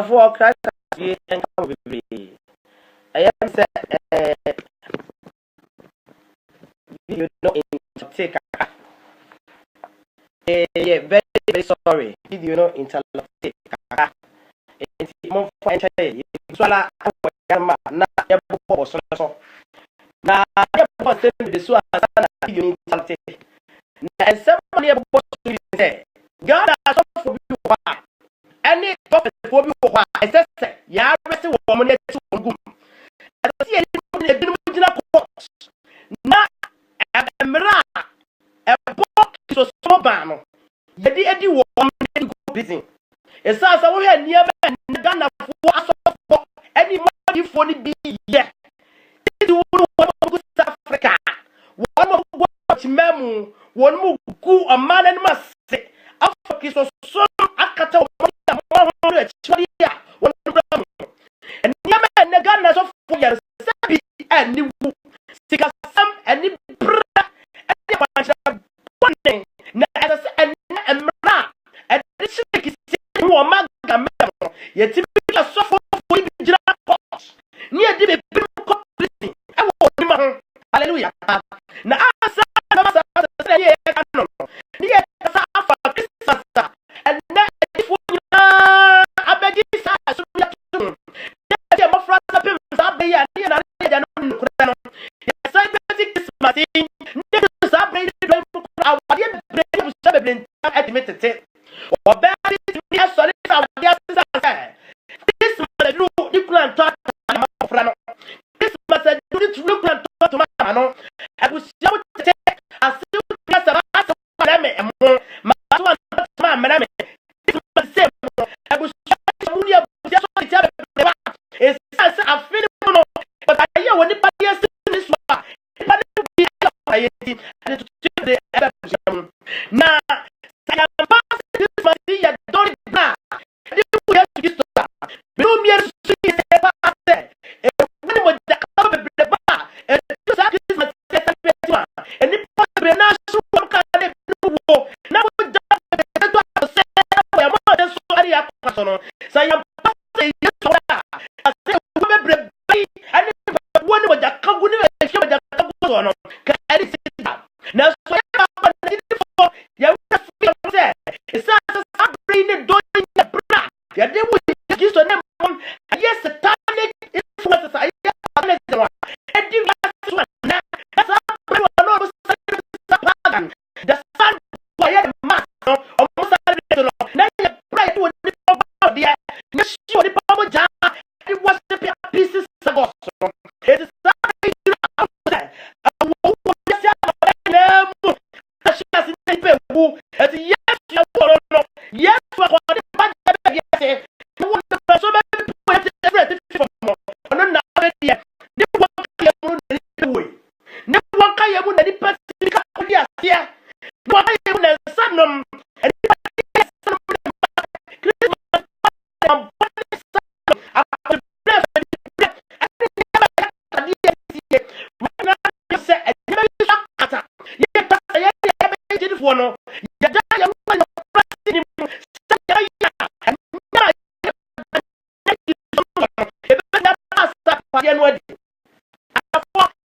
for Christ and come with me. I am said, you know, in take very, very sorry. Did you know in take it's more for entry. Swala, na ya bo so na ya bo se de so asana you in take. Na somebody bo so say God has for you any prophet for you who I said ya rest woman to gum. I see any gina court. Na emra e bo so so ban. Yedi edi woman go busy. Esa sa wo hwe niam na Ghana fo asofo any money for the be yeah. This one go South Africa. One mo go memu, one mo go a man and must say Africa so so akata mo chwari ya one gram. And niam na Ghana so for your sabi and you sika sam and bra and pancha one na as and emra and this woman yet typical suffer for you near the prison. Hallelujah. Now,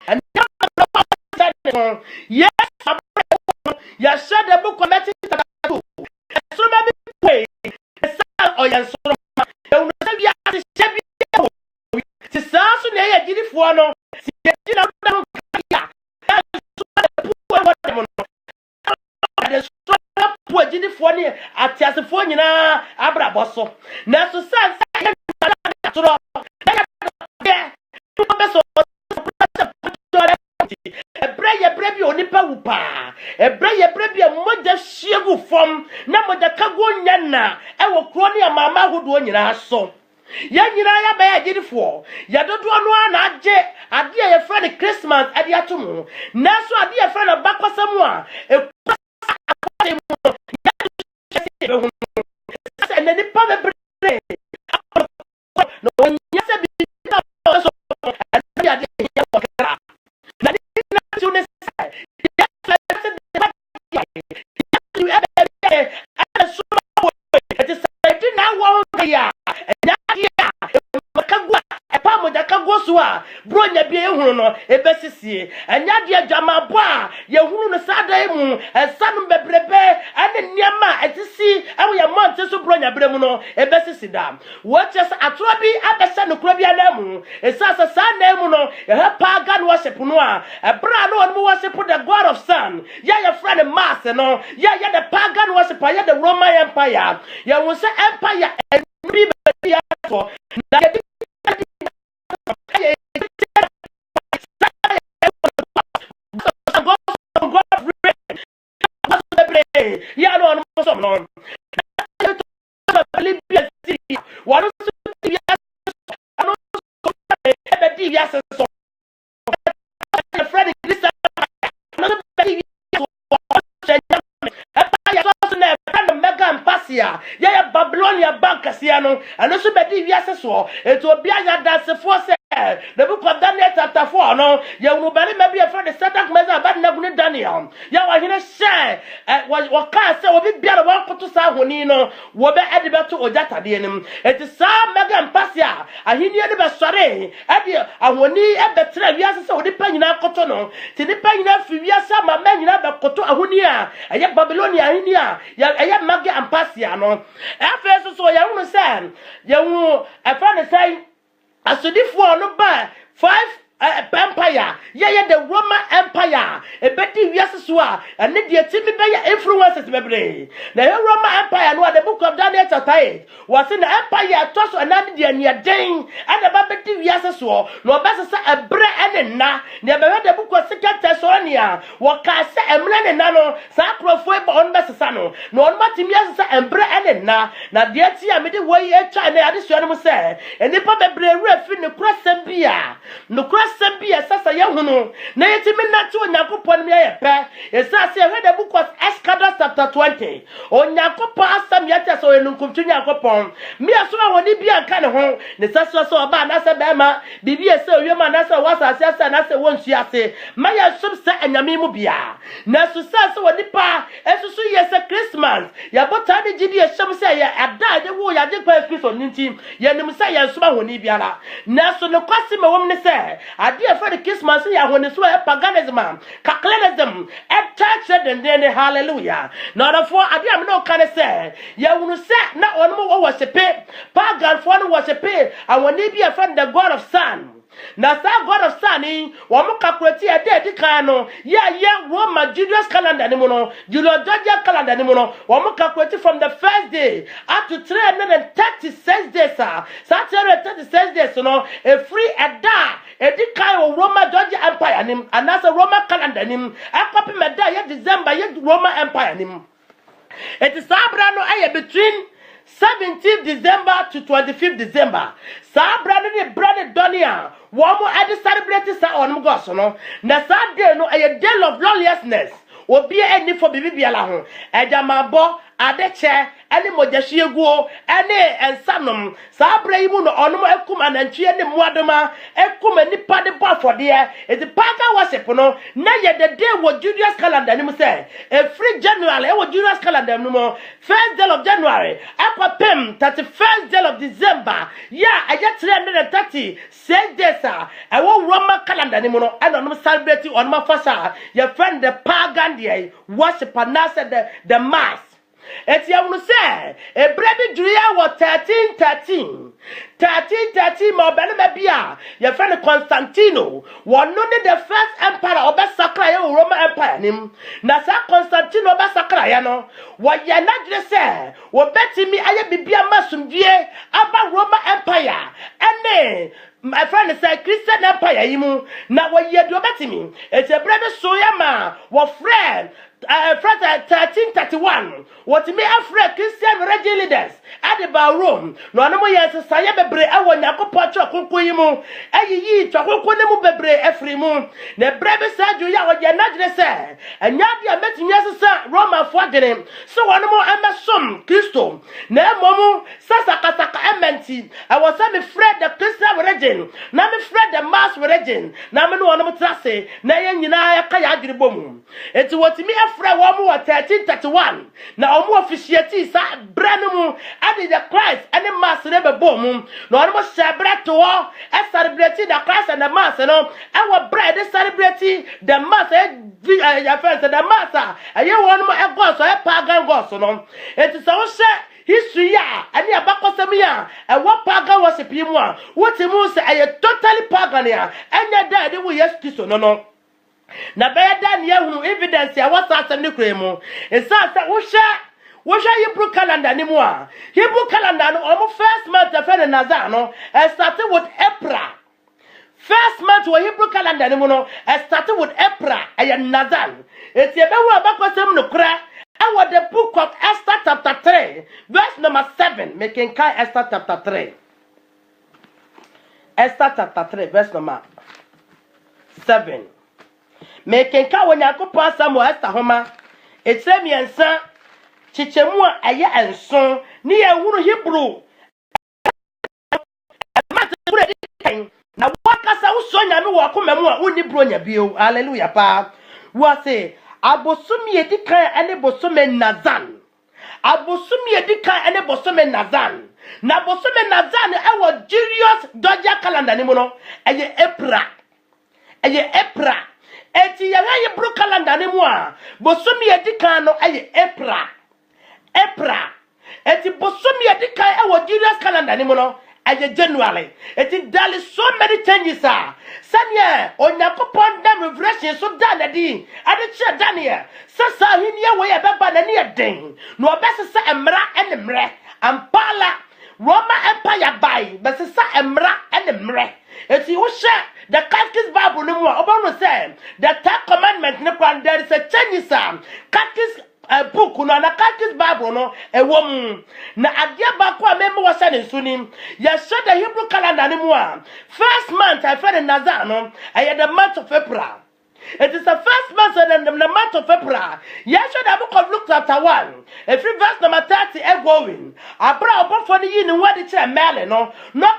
and now, if I beg you, yes, you said the book of Matthew. So maybe pray. Or yes, so ya nyina ya ba ya gidifo ya dodo no na age ade ya friend Christmas ade atomo na so ade ya friend bakwasam a ya na ni pa bebre no nya se bi so ya de ya wakara na ni na tune sai ya se de ba ya so it is now one ya so a bronya bia ehunu no ebesisie enya de adwamabo a yehunu no sada emu ensanum bebrebe ane niama etisi ewo ye monte so bronya bremu no ebesisi da watches atro bi abese no kura bia na mu esasa sa na emu no ye pagan worship no a ebra no on worship the god of sun your friend mass no the pagan worship the Roman empire ya won say empire and be ya so na ya no so no Philippians one so ya so friend Christian ya Babylonia bankasia no eno so bedi wiase so eto obia ya dasefo se the book of Daniel chapter 4 no ya unu bari maybe a friend Satan meza bad na gune Daniel ya wa hene share wa ka se obi bia na wan koto sa honi no wo be ede beto ojata de enim eti sa mega mpasia ahini ne be sore ede ahoni e betra wiase se odi panyina koto no ti ni panyina fi wiase ma manyina be koto ahoni a ya Babylonia ahini a ya mega mpasia no afeso so ya unu say ya unu e friend say asodifo no ba 5 empire the Roman empire e beti wiase so a ene de timi be ya influences bebre na Roman empire no the book of Daniel chapter 8 was in the empire to so na de ania den and ba beti wiase so no ba se ebre ene na be the book of 2 Thessalonians wo ka se emre ne na no sa krofo e ba on be se no on matimi se embre ene na de ti a me de wo ye twa na ade so no se enipa bebre wura fi ne krosem bia no Sambia sasa yahunu na yetimi natu Onyankopon me yepe esase he the book of Exodus chapter 20 Onyankopon asam yete so enunkumtu Onyankopon me aso awoni bia nka ne ho ne sase so oba na se bema bibi ese owiema na se wasase ase na se wonsu ase ma ya sum se anyame mu bia na so sase woni pa esusu yese Christmas ya bota de gidi ehyem se ya ada de wo ya de pa Christmas ninti ya nim se ya suma honi biara na so ne kwase me wom ne se ade for the Christmas ya honi so e paganism kaklenism e church den hallelujah na for ade am no kan se ya wunu se na onmo wo worship pagan for no worship awoni bi e for the god of sun na sa god of sun ni wo mo calculate e de kan no ya Roman Julius calendar ni mo no Julio-Georgian calendar ni mo no wo mo calculate from the first day up to 336 days sa 336 days no a free a da e di kan o Roman Georgian empire nim anasa Roman calendar nim akopi meda ye December ye Roman empire nim it is abra no aye between 17th December to 25th December. Sa brand ni brand Donia. Womo edi celebrate sa onum go so no. Na sa day no a day of lawlessness. Obi eni for bibia la ho. Eja mabo adeche eni mojahieguo eni ensanom sa abra yi mu no onum ekum anantwie ne muadoma ekum nipa de bafode e the pagan worship no na ye the day wo Julius calendar ni mu say e free January e wo Julius calendar no mo first day of January apapem 31st day of December ya aye 330 6 days e wo Roman calendar ni mu no and onum celebrate onum fasa your friend the pagan dey worship and the mass. Eti ya unu se ebrebi duria wo 1313 ma obele mebia ye friend Constantino wonu ne the first emperor obe sakra ye Roman empire nim na sa Constantino obe sakra ya no wo ye na dre se wo betimi aye bibia masumdie aba Roman empire ene my friend say Christian empire yimu na wo ye do betimi eti ebrebi so ya ma wo friend 1331 what me afre Christian religious leaders at the Rome no anu yes saye bebre awo Nyankopon twa konko yimu ayiyi twa konko ne mu bebre afri mu na brebe saju ya wo je nadre se anya dia metimi asesa Roma fo adene so wonu mo emesom Kristo na emomu sasakasaka ement enti I was me Fred the Christian religion na me Fred the mass religion na me no ono trase na ye nyina ya ka ya adwiribom enti wotimi afra wo mu 1331 na omo officiate sa brand mu ade the Christ any mass ne bebom na ono celebrate to celebrate the Christ and the mass no our bride celebrate the mass ya friends the mass aye won mo e go so e pagan go so no enti so history ya ani abakosem ya e wo pagan worship yi mu a wotimu se aye totally pagan ya enya da de wo yes Kristo no na be da ne ehunu evidence ya wasasem ne kremu esasa wo hwe Hebrew calendar ni mu a Hebrew calendar no omo first month of the Nazar no started with April. First month wa Hebrew calendar ni mu no started with April aye Nazar eti ebe wo abakosem no kra. Our the book of Esther chapter 3 verse number 7 making kai Esther chapter 3 Esther chapter 3 verse number 7 making kai when yakopon Samuel Esther homa etremi ensa chichemu a aye enso ni ehunu Hebrew na wakasa usonya mi wakomemu a uni bronya bio hallelujah pa wa say abosumi edikan ene bosome Nazan abosumi edikan ene bosome Nazan na bosome Nazan e wo Julius Doja calendar ni mo no eye April eti ya Hebrew calendar ni mo a bosumi edikan no eye April eti bosumi edikan e wo Julius calendar ni mo no eye January eti there is so many changes sanya onyakopon dam revelation so danadi ade che Daniel sasa hinia we beba na ne den no obesesa emra enemre ampala Roma Empire by besesa emra enemre eti wo hye the Catholic Bible no mu obo no say the 10 commandments ne kwan there is a changes Catholic book no na Catholic Bible no ewom na adia ba ko amemo wasa ne nsunim ya show the Hebrew calendar ni mu a first month I fed Nazar no the month of April. It is the first month of the month of April. Yes, the book of Luke chapter 1 verse number 30 e going abra obo for the yin what the chair mele no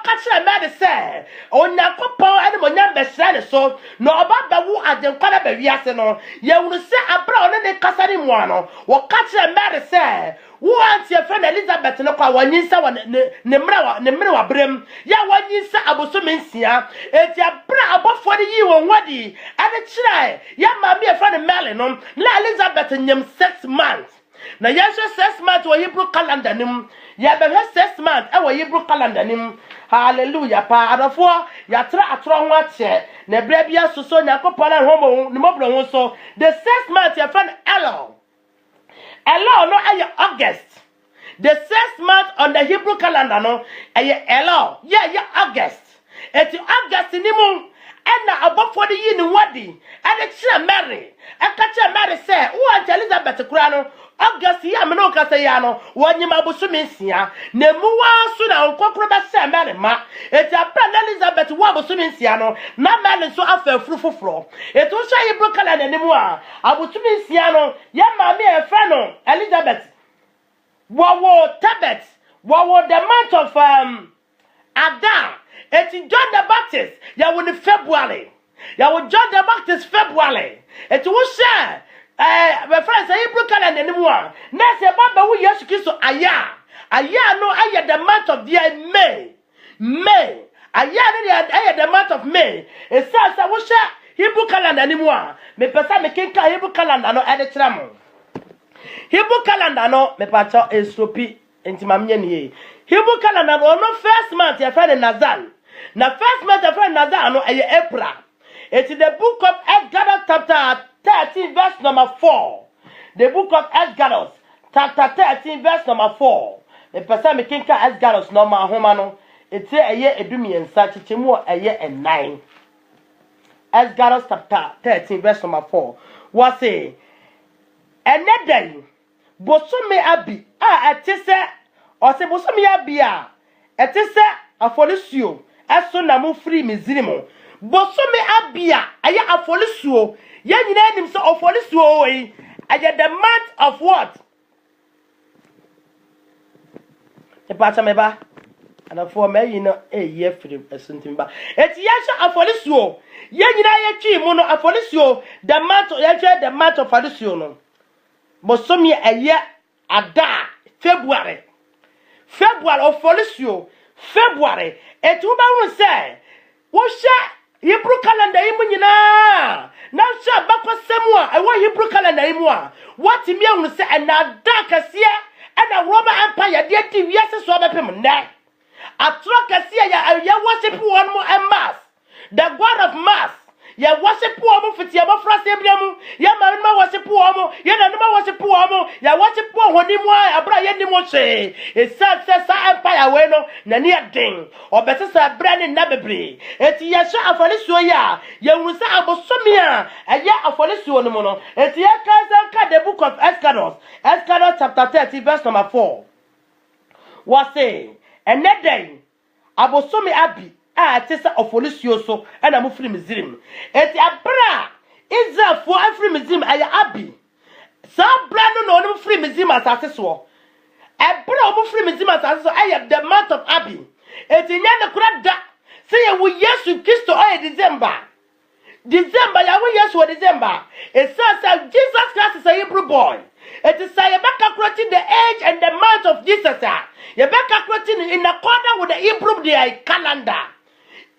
catch a mele say onyankopon ene monyam be sre so no oba ba wu adenkwa ba wiase no ye wunu se abra one ne kasari mu ano wo catch a mele say wo anti e friend Elizabeth no kwa wanyinsa wa ne mre wa brem ya wanyinsa abosomi nsia eti abra obo for the yin won wadi ade chira ya mami e friend mele no la Elizabeth nyem 6 months. Na yesho 6 months wa Hebrew calendar nim ya be 6 months e wa Hebrew calendar nim hallelujah pa adofo ya tra atro ho ache na bra bia soso nyakopon na homo ni mobro ho so the 6 months ya friend Elo no aye August the 6th month on the Hebrew calendar no aye Elo yeah August eti August ni mu ena abofo de yi ni wadi ade kire Mary aka kire Mary say wo Aunt Elizabeth kura no August ya me no kasa ya no wonyima abosome nsia na muwa so na nkokoro be say Mary ma eti apra Elizabeth wo abosome nsia no na Mary so afa furufufuro eti wo sha Hebrew calendar ni mu a abosome nsia no ya ma me e fa no Elizabeth wo Tebet wo the month of Adam. Eti John the Baptist ya won February ya wo John the Baptist February eti wo share my friends Hebrew calendar ni mu a na se baba wo Yesu Kristo aya no aya the month of the May aya no aya the month of May esa wo share Hebrew calendar ni mu a me pesa me kenka Hebrew calendar no ade kira mo Hebrew calendar no me pa cho estropi enti mamnye ni Hebrew calendar no first month ya friend Nazan. Na first month ya friend Nazan no April. It's in the book of Exodus chapter 13 verse number 4. The book of Exodus chapter 13 verse number 4. The person me kinka Exodus no ma homa no. It's edumi ensa chichemu 9. Exodus chapter 13 verse number 4. What say? Eneden bosume abi atise ose bosume abi etise afolisuo eso na mu free mizirimo bosume abi aya afolisuo ye nyina enim se afolisuo yi aya the month of what? E pacha meba and for me, a year for the Suntimba. It's yes, a Folisio. Yenina Yachi Mono, a Folisio, the month of Falisiono. But some year a year, a da, February of Folisio, February, a 2 will say, what shall Hebrew calendar Imunina? Now, shall Bako Samoa, I want Hebrew calendar Imua. What him will say, and now dark as here, and a Roman Empire, dear TV, yes, a swab him neck. A truck as here, ya worship one more and mass. The God of mass. Ya worship poor for Tiamo Frasiamu, ya Marima worship poor, ya Nanuma worship poor, ya worship poor when him why a Brian Nimoche. It's such a empire bueno, Nania ding, or better say brand Nababri. It's Yasha of Falisua, ya will say about Somia, a year of Falisua no mono. It's Yaka the book of Escados chapter 30, verse number 4. Was saying, and that day, Abosomi Abbey. Tessa of Folisio, and I'm free Mizim. It's a bra. Is there for every Mizim? I Abbey. Some brand no free Mizim as accessor. A bra free Mizim as accessor. I have the month of Abbey. It's in the crowd that say we yes to Christo December. December, ya we yes for December. It says Jesus Christ is a Hebrew boy. It is a calculating the age and the month of Jesus. You calculating in accordance with the Hebrew calendar.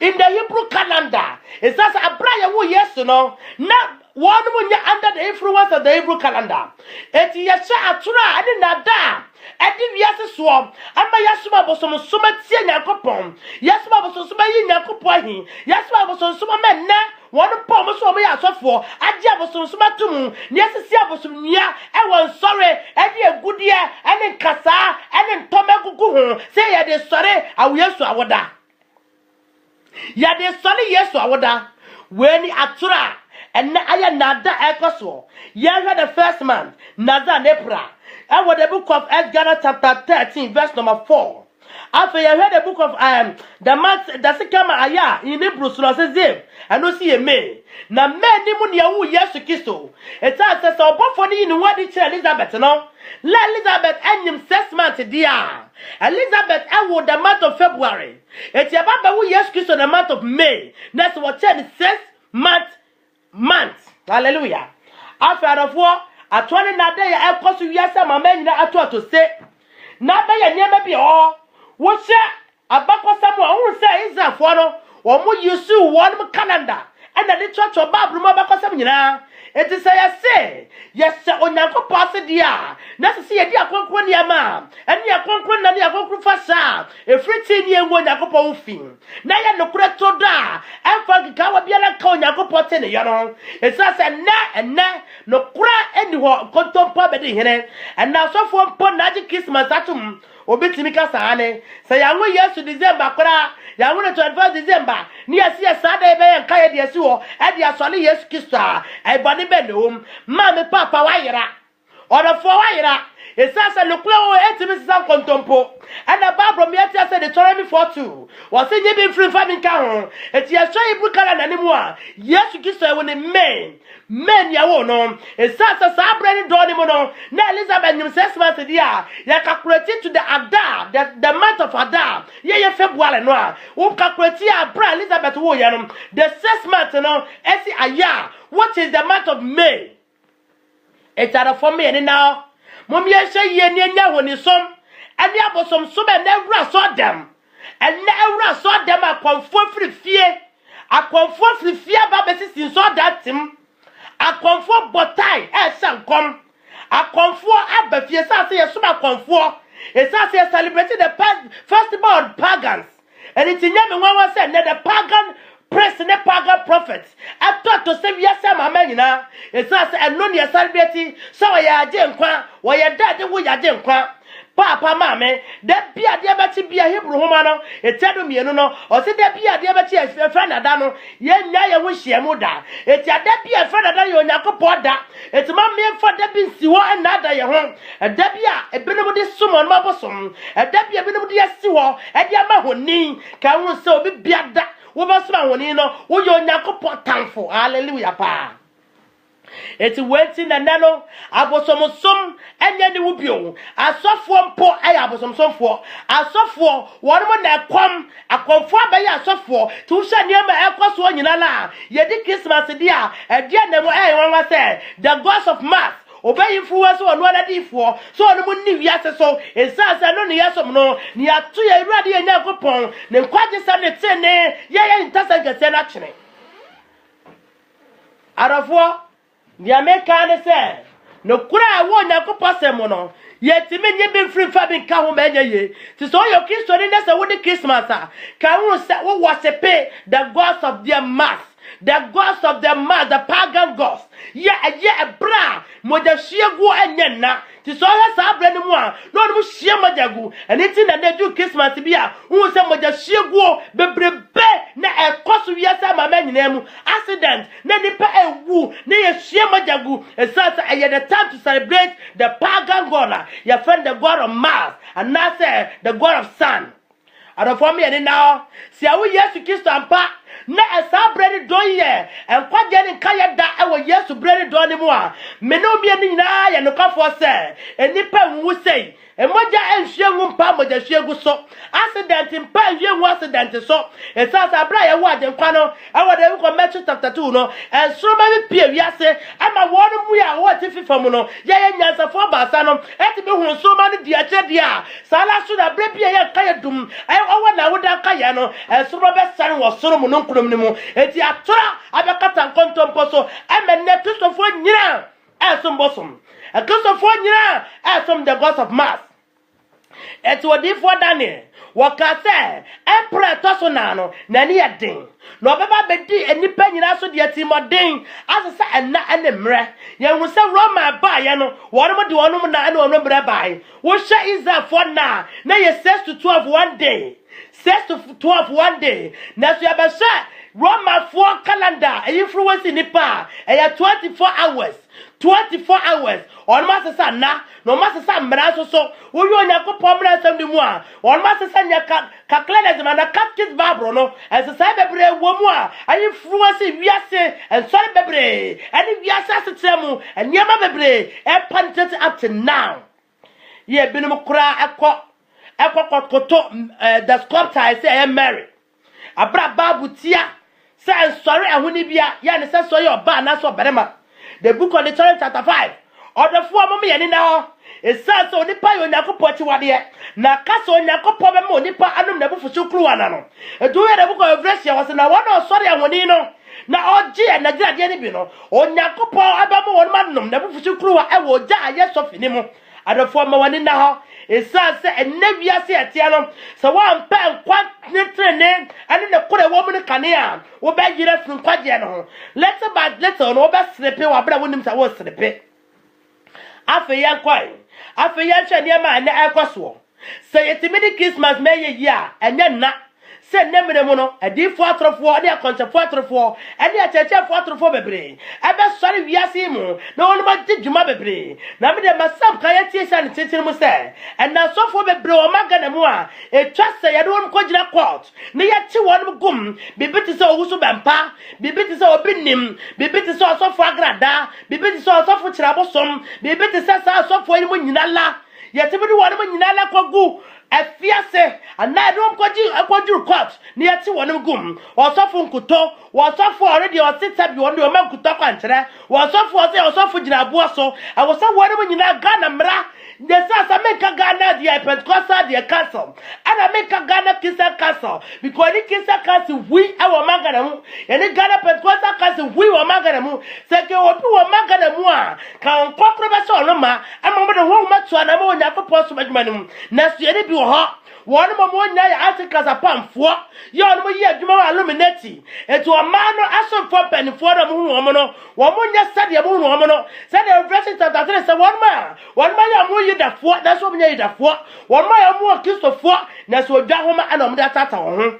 In the Hebrew calendar, it says a brother who yes to know, not one when you're under the influence of the Hebrew calendar. It's Yasha Atura, I did not die. I did yes swamp, and my Yasuma was some summit Yakopon. Yasuma was some Yakopohi. Yasuma was some summer men, one poem was me as for. I was some sumatumu, Yasia was some year, I was sorry, and a good year, and in Kasa, and in Tomaku, say I did sorry, I will yes to Awada. Ya de soli yeso awoda when atura and aya nada ekoso ya had the first month nada nepra and what the book of Esdras chapter 13 verse number 4 after you heard the book of the month the second aya in Hebrew so says and no see a me na me ni mu ne wu Yesu Kristo it says so before ni in what did Elizabeth no let Elizabeth enyim 6 months dia Elizabeth ewo the month of February it's about who Yesu Kristo the month of May that's what 6 months hallelujah after of war atwani na day e koso wiase mama nyina ato to say na be ye nyema bi o wo hye abakosam a wo say Israel for no wo mo yusu one calendar and the church of Bible mo abakosam nyina it is say yes onyankopɔ ase dia na se ye dia konkon ne ma ene ya konkon na ne ya konkon fasa efriti ne enwo onyankopɔ wo fin na ye nokure to da emfa kika wa bia na ka onyankopɔ te ne yo no it says na nokura eni ho kontompo be de hene and na so fo mpo na ji Christmas atum obetimi ka saane se ya nwo Yesu December kora ya nwo 21 December ni asi asada ebe ye nka ye de asi wo e de asole Yesu Kristo a bani be no ma me papa wa yira or for wa yira it says a look low etimi san kontompo and the Bible me ati say the Deuteronomy 4:2 was say ye be free famine ka ho eti ya so Hebrew calendar ni mu a Yesu Kristo e woni men ya wo no it says sa brand do ni mu no na Elizabeth nyim 6 months dia ya calculate to the Adar the month of Adar ye February no a wo calculate ya bra Elizabeth wo ya no the 6 months no esi aya what is the month of May it's out for me and now mom ye say ye nya woni som and ya bosom so be na wura so dem and na wura so dem akonfo free fie ba be sisin so that tim akonfo botai e sankom akonfo abafie sa say so akonfo e sa say celebrate the festival of pagans and it nyame wan say na the pagan priest and the pagan prophet I thought to say yes mama nyina e sa say eno ne celebrate so ya age nkwa wo ya dade wo ya age nkwa papa mame da bia de beti bia Hebrew homa no etedo mienu no o se da bia de beti efra nada no ye nya ye ho hyiemu da eti ada bia efra nada ye onyakopo da eti ma me fa da bi nsi ho nada ye ho da bia ebenum de sumo no mabosom da bia ebenum de asi ho e de ama honi ka hu se obi bia da wo basoma honi no wo ye onyakopo tanfo hallelujah pa eti wenti na nano abosomsom enye ne wubio asofo mpo aya abosomsomfo asofo wonmo na ekom akomfo abaye asofo ti wo hye niam ekoso nyina la ye di Christmas dia dia na mo wonwa say the gods of mass obey influence on one adifo so on mo ni wiase so esasa no ne yasom no ni ato ya irade ye nyakopon ne nkwaje sa ne tene ye intasa gese na kyene arafo the American say no kura wo nyakopon semo no yetimi nye bi free fa bi ka ho menye ye ti so your Christo ni na say wo di Christmas ka wo say wo worship the gods of their mass, the gods of the mass, the pagan gods. Yeah, bra moja shiegu enyena ti so ya sa bra ni mu a no no shie mojagu anything that they do Christmas bia who say moja shiegu bebrebe na ekoso wiasa ma manyina mu accident na nipa ewu na ye shie mojagu esasa the time to celebrate the pagan god your friend the god of Mars and now say the god of sun. And for me and now see how Yesu Kristo ampa na esa bread do ye enkwaje ne kaya da ewo Yesu bread do ne mu a me no bia ni nyina ye no kafo se enipa nwu sei emoja enhwe nwu mpa moja hwegu so accident mpa hwe nwu accident so esasa bra ye wo adenkwa no ewo de ko Matthew chapter 2 no enso ma bi pie wiase ama wonu mu ya wo ti fifam no ye nyansa fo baasa no eti bi hu so ma ne dia che dia sala so da bra pie ye kaya dum owo na wo da kaya no enso ma be sare wo soro mu no nkrom ni mu eti atora abekata nkontompo so emenne Kristofo nyina esombosom Kristofo nyina esom the gods of mass. Eti wodi for Daniel waka say emperor tosona no na ne yedin no beba bedi enipa nyina so de atimodin asesa enna enemre ye hu se Roma ba ye no wono de wono na ene wono bre bai wo hye Israel for na ye 6 to 12 one day 6 to 12 one day na so yabasha Roma for calendar influence nipa 24 hours 24 hours on masesa na no masesa mra so wo yo nyakopon mra sam di mu a on masesa nya ka calendar ma na catechist bible no esesa bebre wo mu a influence wiase and sorry bebre ani wiase asetremu enyama bebre e pantet up to now ye binum kura ekokoto the sculptor I say Mary abra babu tia say sorry ehuni bia ya ne say so ye oba na so berema. The book of the Titus chapter 5. Order for mommy and now. It says so nipa yo nyakopochi wade na kaso nyakopo be mo nipa anum na bufu sukru anano. Do you the book of Revelation was na one sorry awoni no. Na oji na gira de ni bi no. Onyakopo abamu won manum na bufu sukru wa e wo ja aye so fini mo. Adofo ma wani na ho. It says enabia se atia no. So one pen kwa netrene and the kore woman kanea. Wo be yire fun kwaje no. Letter by letter no be slepe wa bra wonim sa wo slepe. Afa yan kwai. Afa yan hwe ne ma na ekoso. Say yetimidi Christmas me ye ya enye na. Say nemre mu no adifo atrofo de akonchefo atrofo ade achechefo atrofo bebre ebe sori wiase mu na wonu ma djuma bebre na me de masam kan yatie sha ne titir mu say na sofo bebre o maga na mu a etwa say ye de wonu kogira court ne ye chi wonu gum bibiti say owusu bempa bibiti say obinim bibiti say osofo agrada bibiti say osofo chirabosom bibiti say sa osofo eni mu nyinala ye tibidi wonu mu nyinala kogu efiase ana dum kwaji court ne yati wonum gum osofo nkuto osofo already osita bi wonu o mankuto kwankyere osofo gina boaso awosa wonum nyina Ghana mra Desa sa make Ghana the Pentecostal the castle and make Ghana Kisa castle because the Kisa castle we our maganamu and the Ghana Pentecostal castle we were maganamu seke obi wa maganamu a kan kwakro so no ma amamo de ho ma to anamo nyakopɔ so badwuma na so ye bi wo ho one mo nya ya articles apamfo ye on mo ye adwuma wa illuminati eto o ma no asomfo panifo do mo hu no wo mo nya sade mo hu no sade Revelation chapter 3 say one ma ya mo ye dafo that's what mo ye dafo one ma ya mo Kristofo na so dwa ho ma ana mo da tata wo ho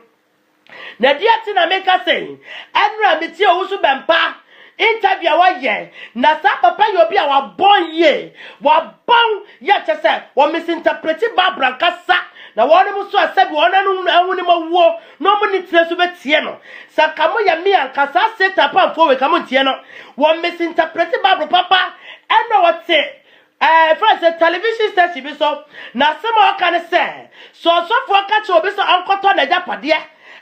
na dia ti na make say anra meti o wusu bempa interview wa ye na sa papa yo bi a wa bon ye wa bon ye chese wo misinterpret Bible kasa na wɔn mu so asabi wɔn anu ahuni mu wo no mu ni tire so betie no sakamo ya mi ankasa seta pamfo we kamo tie no wɔn misinterpret Bible papa ɛna wɔte friends television station bi so na sema ɔka ne sɛ so for ka che obi so ankoto na japade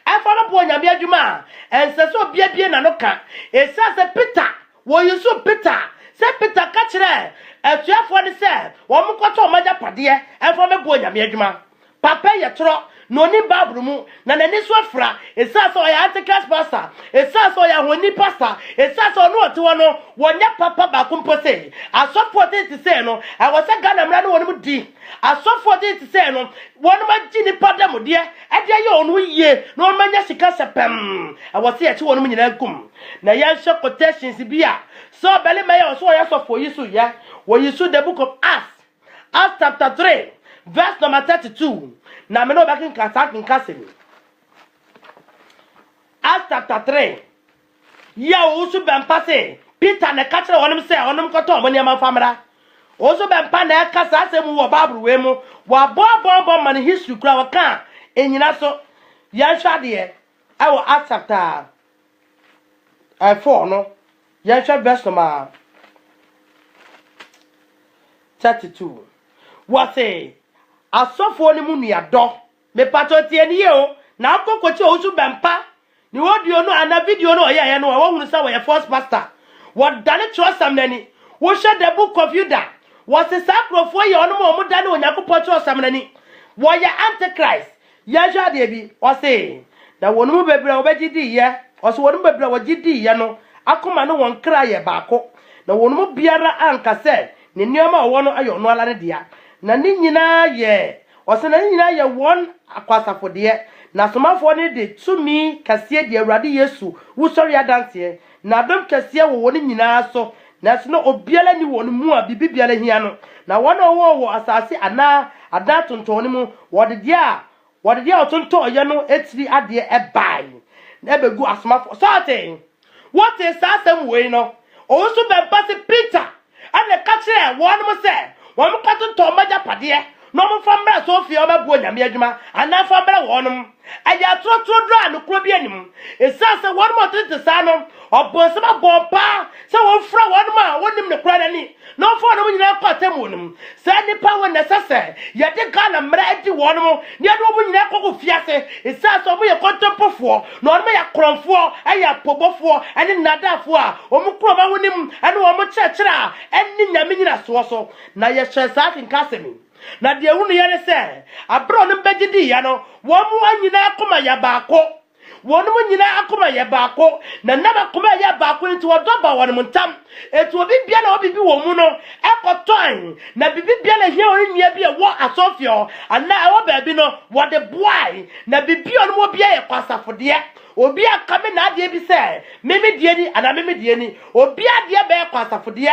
ɛfa no bo nyame adwuma ɛnse so biabie na no ka ɛsa sɛ Peter wo yusu Peter sɛ Peter ka kyerɛ atuafo ne sɛ wo mkoto ma japade ɛfa me bo nyame adwuma papa yɛ toro no ni Bible mu na nani so afra ɛsa sɛ ɔyɛ antikas pastor ɛsa sɛ ɔyɛ honi pastor ɛsa sɛ ɔno ɔte no wɔnya papa ba kompo sɛ asɔfo te sɛ no ɛwɔ sɛ Ghana mra no wɔnom di asɔfo te sɛ no wɔnom agyi ni padam de ɛde yɛ ɔno yie na wɔn manya sika sepem ɛwɔ sɛ yɛkye wɔnom nyina gum na yɛnhwɛ quotations bi a so bele maye so ɔyɛ sɔfo yi so yɛ wɔ yi so the book of Acts chapter 3 verse number 32 na me no back in Kasemi. Acts chapter 3. Ya osu bempa se Peter na ka kire wonem se onem koto mo niam famra. Osu bempa na ka sa asem wo Bible we mu wa bo man history kura wa ka enyina so ya hwa de wo Acts chapter 4 no. Ya hwa verse number 32. What say asofo ni mu nuado me patrotie ni ye o na akokochi osu bempa ni wodio no ana video no oye no wo hunu sa wo ye first pastor wo dane trosam nani wo hwe the book of Judah wo se sakrofo ye ono mo dane onyakopo trosam nani wo ye antichrist ya hwa de bi wo se da wonu mu bebre wo begidi ye wo se wonu bebre wo gidi ye no akoma no won kra ye baako na wonu mu biara anka se ne nioma wo no ayo no ala ne dia na ni nyina ye ose na nyina ye won akwasafo de na somafo ne de tumi kase de Awurade Yesu wusori adanse na dom kase wo woni nyina so na so no obiala ni won mu a bibibiala hia no na won wo asase ana ada tonton ne mu wode dia otonto ye no etiri ade ebai na ebegu asomafo so ate what is asem we no o so be pass Peter and ka kire won mo se won mo kato to maja pade no mo famra so fie o ba bu nyame adwuma ana famra wonum aya trotro dro anokro bi anim esase won mo tete sa no obonse ba bompa se won fra wonum a wonim ne kra nani no fo no nyina kwatam wonum se nipa won nesese ye de Ghana mra adi wonum ne do mo nyina kokko fiase esase mo ye kontempofo no no ya kronfo aya pobofo ene nadafo a o mo kro ma wonim ene o mo kyekera ene nyame nyina so na ye hwe sa Kasemi na de hunu ye ne se abro no begidi ya no wo mo anyina akoma ya baako wonu mo nyina akoma ya baako na naba akoma ya baako nti wodoba won montam etu obi bia na obi bi wo mu no ekoton na bibi bia na hia won nua bi e wo asofio ana e wo ba bi no wo de boy na bibi on mo bia ye kwasafode obi akame na ade bi se meme die ni ana meme die ni obi ade be kwasafode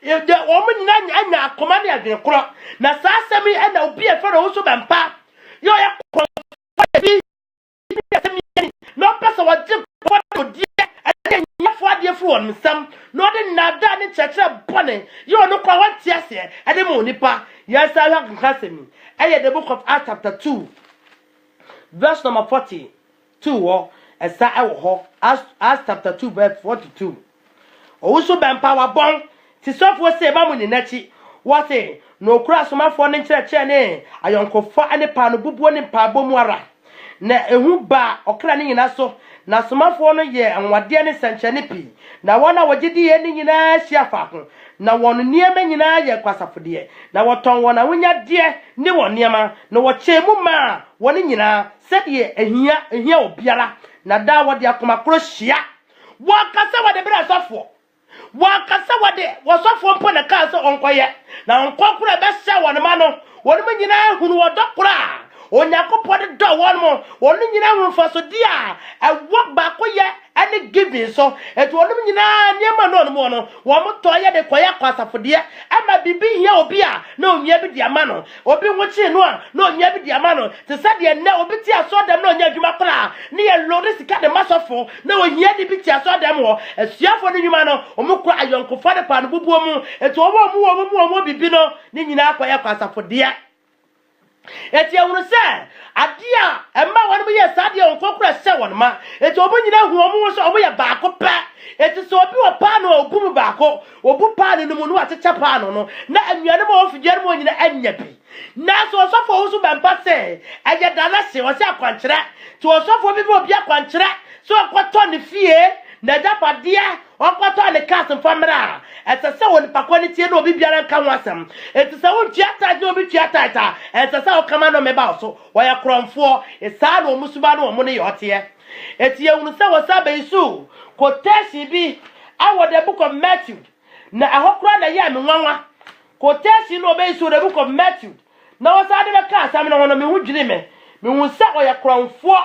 de wo mo nyina anya akoma na ade kro na sa asemi e na obi e fero wo so bempa yo ye kro bi no person what jim what die and nyafo ade fu on sam no de nada ne chekere bone yo no kwa wanti ase ade mo nipa yes I have Kasemi eye the book of Acts chapter 2 verse number 42 or esa ewo ho Acts chapter 2 verse 42 o so bempa wa bon ti sofo se ba mu ni nachi what say no kura somafo ne kyerɛkyerɛ ne ayonkofo ane pa no bubuo ne pa bomu ara na ehu ba okra ne nyina so na somafo no ye anwade ne sankyene pi na wona wogidi ye ne nyina hia faako na won niema nyina ye kwasafode na woton wona wonya de ne won niema na wo chemu ma won nyina sede ehia obiara na da wode akoma kro hia wakasa wode bra sofo wakasa wode wosofo mpo na ka so onkoye na onkokura be hia won ma no won nyina hunu wodokura onyakopo de do won mo won nyina hunfa so dia ewo ba ko ye ani giving so eto won nyina niema no mo no wo mo to ye de koya kwasafode ama bibi hia obi a na onya bi dia ma no obi nwochi no a na onya bi dia ma no te sa de na obi ti asodam na onya adwuma kra ne ye lori sika de masofo na ohia de bi ti asodam wo asuafo no nwuma no omukura ayonkofo de pa no bubuo mu eto wo mo bibi no ne nyina koya kwasafode eti ehunu se ade a emma won ye sade on kokura se won ma eti obunyina hu omu so obu ye baako pe eti so obi wo pa no obu mu baako obu pa no mu no atecha pa no na anuane ma ofidie mo nyina anya bi na so osofo wo so bempa se eye dala se wo se akwankyere ti osofo bi obi akwankyere so akwato ne fie na japade okwato ne kasin famra etese won pakoni tie na obi biara nka ho asem etese won tiata je obi tiata ta etese o kama no meba so oya kromfo esa na omusuba na omu ne yote etie won se wo sabe isu quotation bi awo the book of Matthew na ahokra na ya me nwanwa quotation no be isu the book of Matthew na wo sa de be ka asam na wono me hu dwene me hu se oya kromfo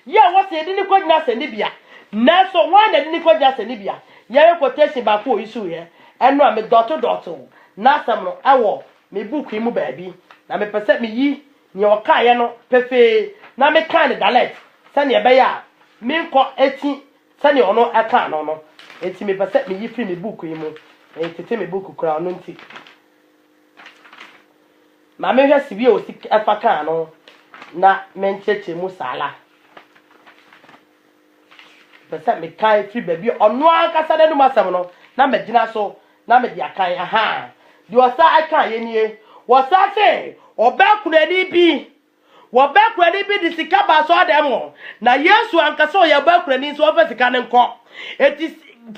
ya wo se de ni kwagina se ni bia na so wan de ni kwagina se ni bia ya quotation ba ko isu ye eno a me doto na sam no awo me book yi mu baabi na me pese me yi ne o ka ye no pefe na me kan dalet se ne be ya me nko eti se ne ono aka no eti me pese me yi free me book yi mu eti me book kura ono nti ma me hwe sibi o si afa kan no na me ncheche mu sala pese me kai free baabi ono aka sa de no masam no na me gina so na me dia kan aha di osa aka ye nie wosa se obakurani bi di sika ba so ademo na Yesu ankasa o ya bakurani so ofa sika ne nko eti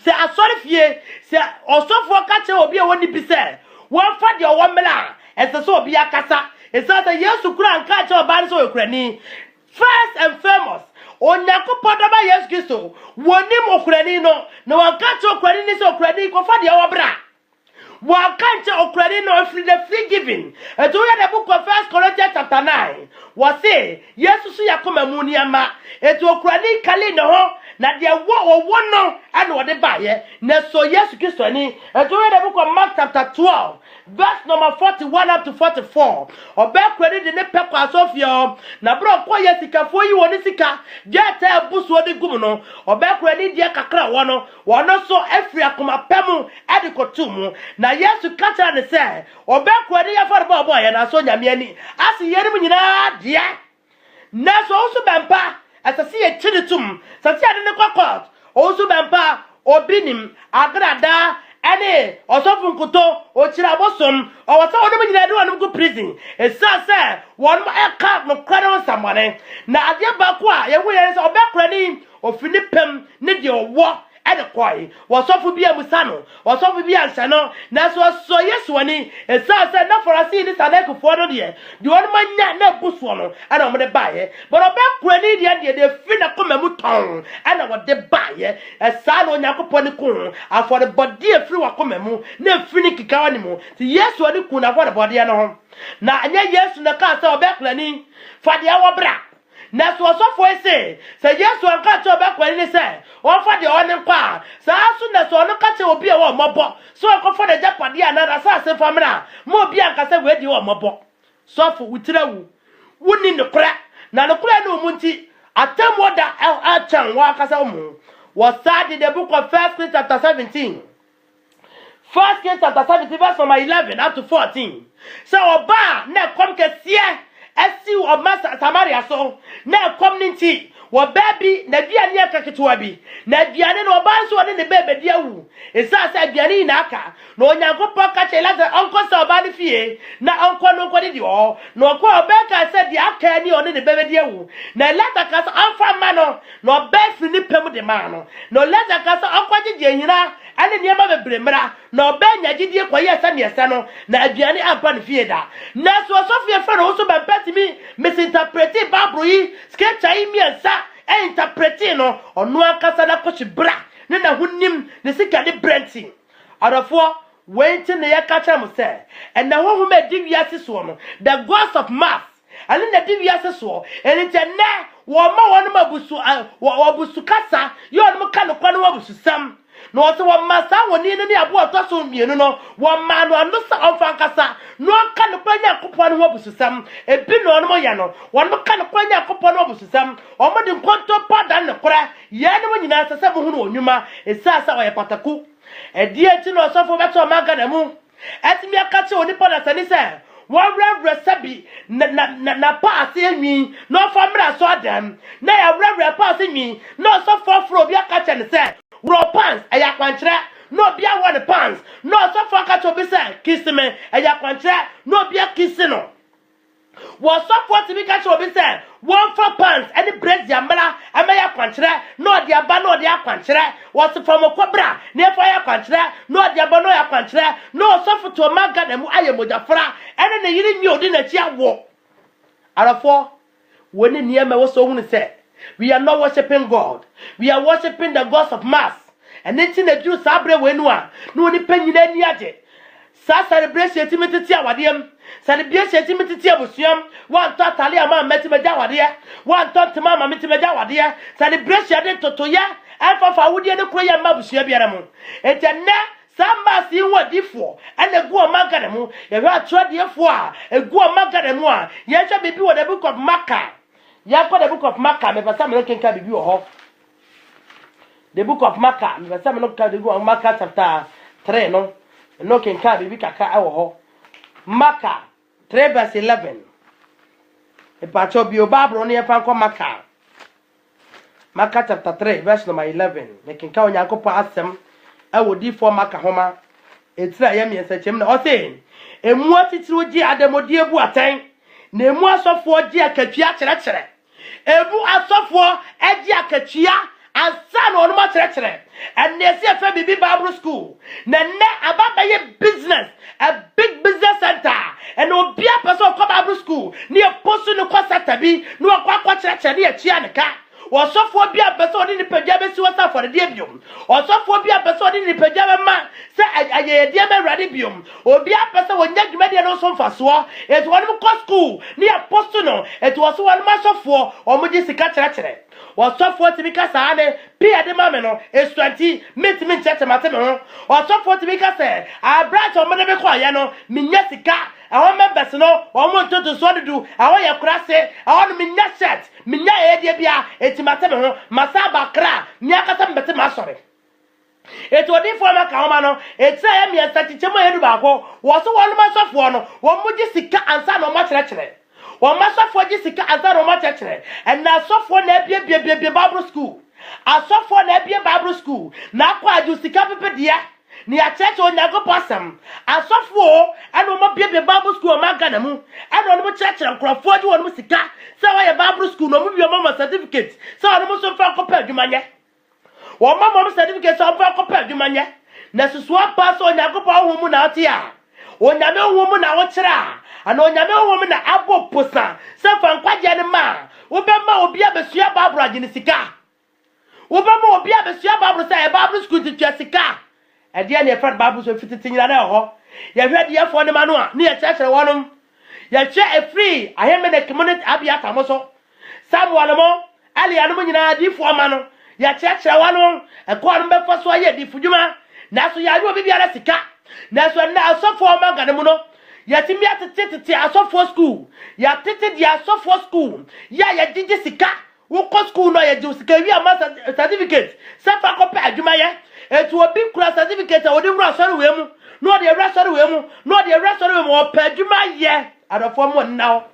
se asori fie se osofo ka che obi e woni bi se won fa de owo mela ese so obi akasa ese se Yesu kura anka che oba so okurani first and foremost Onyankopon da ba Yesu Kristo woni mo okurani no na wanka che okurani ni so okurani ko fa de owo bra Wakante okurani no free giving. Eto ya the book of 1 Corinthians chapter 9. Wase Yesu su yakoma mu niama. Eto okurani kale no ho na de wo no ana wo de baye. Na so Yesu Kristo ni. Eto ya the book of Mark chapter 12 verse number 41 up to 44. Obakurani de ne pekwa asofia na bro ko yesikafo yi woni sika. Je ta busu odi gum no. Obakurani de kakra wono so afri akoma pemu edikotumu na Yesu kacha ne se obakurani ya for bobo ya na so nyame ani asi yeri mu nyina de na so osu bempa asasi ye chinitum sasi ade ne kokot osu bempa obinim agrada ene osofu nkuto ochira bosom owasa wonu nyina de wonu go prison esa se wonu eka no kwaro samane na ade ba ko a ye hu ye se obakurani ofini pem ne de owo ede koi wasofu bia musano wasofu bia nsano na so Yesu ani esa se na forasi ni saneku fodo de won manya na buso no ana mo de baye but obakurani de fi na koma mu ton ana wo de baye esa no Yakopon ku afore body afiri wa koma mu na fi ni kikawa ni mu ti Yesu ani ku na afore body no ho na anya Yesu na ka se obakurani fa de awobra na so osofo ese se Yesu anka che obakurani ni se won fa de oni kwa sa asu na so no ka che obi e wo mobo so ko fa de japade anara sa se famra mo obi anka se we di wo mobo sofo wutirawu wuni ne kura na ne kura no munti atemo da achan wa kasa mu was sad in the book of 1 Kings chapter 17 1 Kings chapter 17 verse number 11 up to 14 so oba na kom kesie esi o masa Samaria so na kom ninti wo baby na duane akaketewa bi na duane no oba so ne bebe dia wu esa sa duane na aka na Onyankopon ka che Lazarus onko sa oba ne fie na onko no nkodi di o na onko oba ka se di aka ni one ne bebe dia wu na Lazarus ka sa onfa ma no na oba fi ni pem de ma no na Lazarus ka sa onko gye nyina ane ne ma bebre mra na oba nya gidie kwaye sa ne esa no na aduane ampa ne fie da na so fie fa no so ba petimi misinterprete Bible yi scripture yi miensa interprete no onu akasa na kochi bra ne na hunim ne sika de brenting adofo wenti ne yakacha mo se and na ho me di wiase so no the gods of mass ali na di wiase so enti na wo ma wonu mabusu wabusu kasa yo no ka no kwa no wabusu sam no so wo masa woni ne abo otoso mienu no wo ma no anu sa onfa kasa no ka no kwa Yakopon no wabusu sam ebi no no ya no wo no ka no kwa Yakopon no wabusu sam o mo de nkonto pada ne kora ye ne mo nyina sese bo hu no onwuma esasa wo ye pataku edi enti no so fo beto maga na mu atimi akache oni pada sani se reverend sabi na pass enwi no famra so adam na ya reverend pass enwi no so for obi aka chen say raw pants eya kwankyere no bia one pants no so for aka to be say kiss me eya kwankyere no bia kiss no was so for to be catch obi say one for pants any bread yamala emeya kwankyere no dia ba no dia kwankyere was from okobra na for ya kwankyere no dia ba no ya kwankyere no so for to maga na mu aye mojafra ene ne yiri nyi odi na chi awo arafo when niema wo so hunu say we are not worshiping God, we are worshiping the gods of mass and anything the Jews sabre wenu a no ni panyina ni age sa celebration timiti awadem celebration timiti abusuam wan to atale ama metimeja wade wan to tema ama metimeja wade celebration de totoya afafa wudie ne kroya mabusua biara mu etenne samba si wadifo ene gu omagana mu ye hwa atrodefo a egu omagana mu a ye hwa bibi wo the book of Mark ya kwa the book of Mark me pasa me kenka bibi wo ho the book of Mark me pasa me no ka the book of Mark chapter 3 no kenka bibi kaka wo ho Mark 3 verse 11 e pa cho bi o Bible no ye fa kwa Mark chapter 3 verse number 11 me kenka onyakopo asem awodi for Mark homa etira ye me nsachem na o say emu atitiri oji adamodi ebu atan na emu asofo oji akatua kyerekere ebu asofo eji akatua ansa na onu ma kyerekere and they say fa bibi Bible school na ababa ye business a big business center and obi apeso ko Bible school ni e posu ni ko satabi ni akwa kyerekere ni atua ne ka osofo bi abeso ni pagya besi wasa for de biom osofo bi abeso ni pagya ma se aye de ma rade biom obi abeso wonya dwumade no so mfaso et wonu ko school ni apostle no et woso wonu masofo omoji sika kyerekere osofo tibika sa ne pia de ma me no esuanti metimi chete mateme ho osofo tibika se a branch omode be kwa ye no minya sika awon members no omo ntoto so dudu awon ye kurase awon minya shirt minya edie bia etimateme ho masaba kra miakata mbete masore etodi fo ma ka homa no etira ya miasa tichemo yedu baako wo so wonu masofo no wo muji sika ansa no ma kyerekere wo masofo ji sika ansa no ma kyerekere and na sofo na bie Bible school asofo na bie Bible school na kwa aju sika pepedia ni a church onyago pasam asofo anu mo bie Bible school ma gana mu anu mo church nkrofo ji wonu sika se wa ye Bible school no mo bie mo certificate se wonu mo so fa kopa adwumanye wo mo certificate so fa kopa adwumanye na susu apa so onyago pa hu mu na ate a onyame hu mu na wo kira ana onyame hu mu na abo posa se fa nkwaje ne ma wo be ma obi abesua Bible agene sika wo be ma obi abesua Bible se Bible school ti tua sika ade na friend Bible so fititinyira na ho ye hwe de yefo ne ma no a ne ye chechere wonum ye che a free aheme na community abia tamoso Samuel mo ali anu nyina di fo ma no ye chechere wonum e ko anu be fo so ye di fudwuma na so ya ru obi biara sika na so na asofo ma ga ne mu no ye timi atete asofo school ya tete di asofo school ya ye digi sika wo ko school no ye di sika wi ama certificate safa ko pa adwuma ye etu obi kura certificate a wodi wura sori we mu no de wura sori we mu no de wura sori we mu pa adwuma ye adofo mo nnawo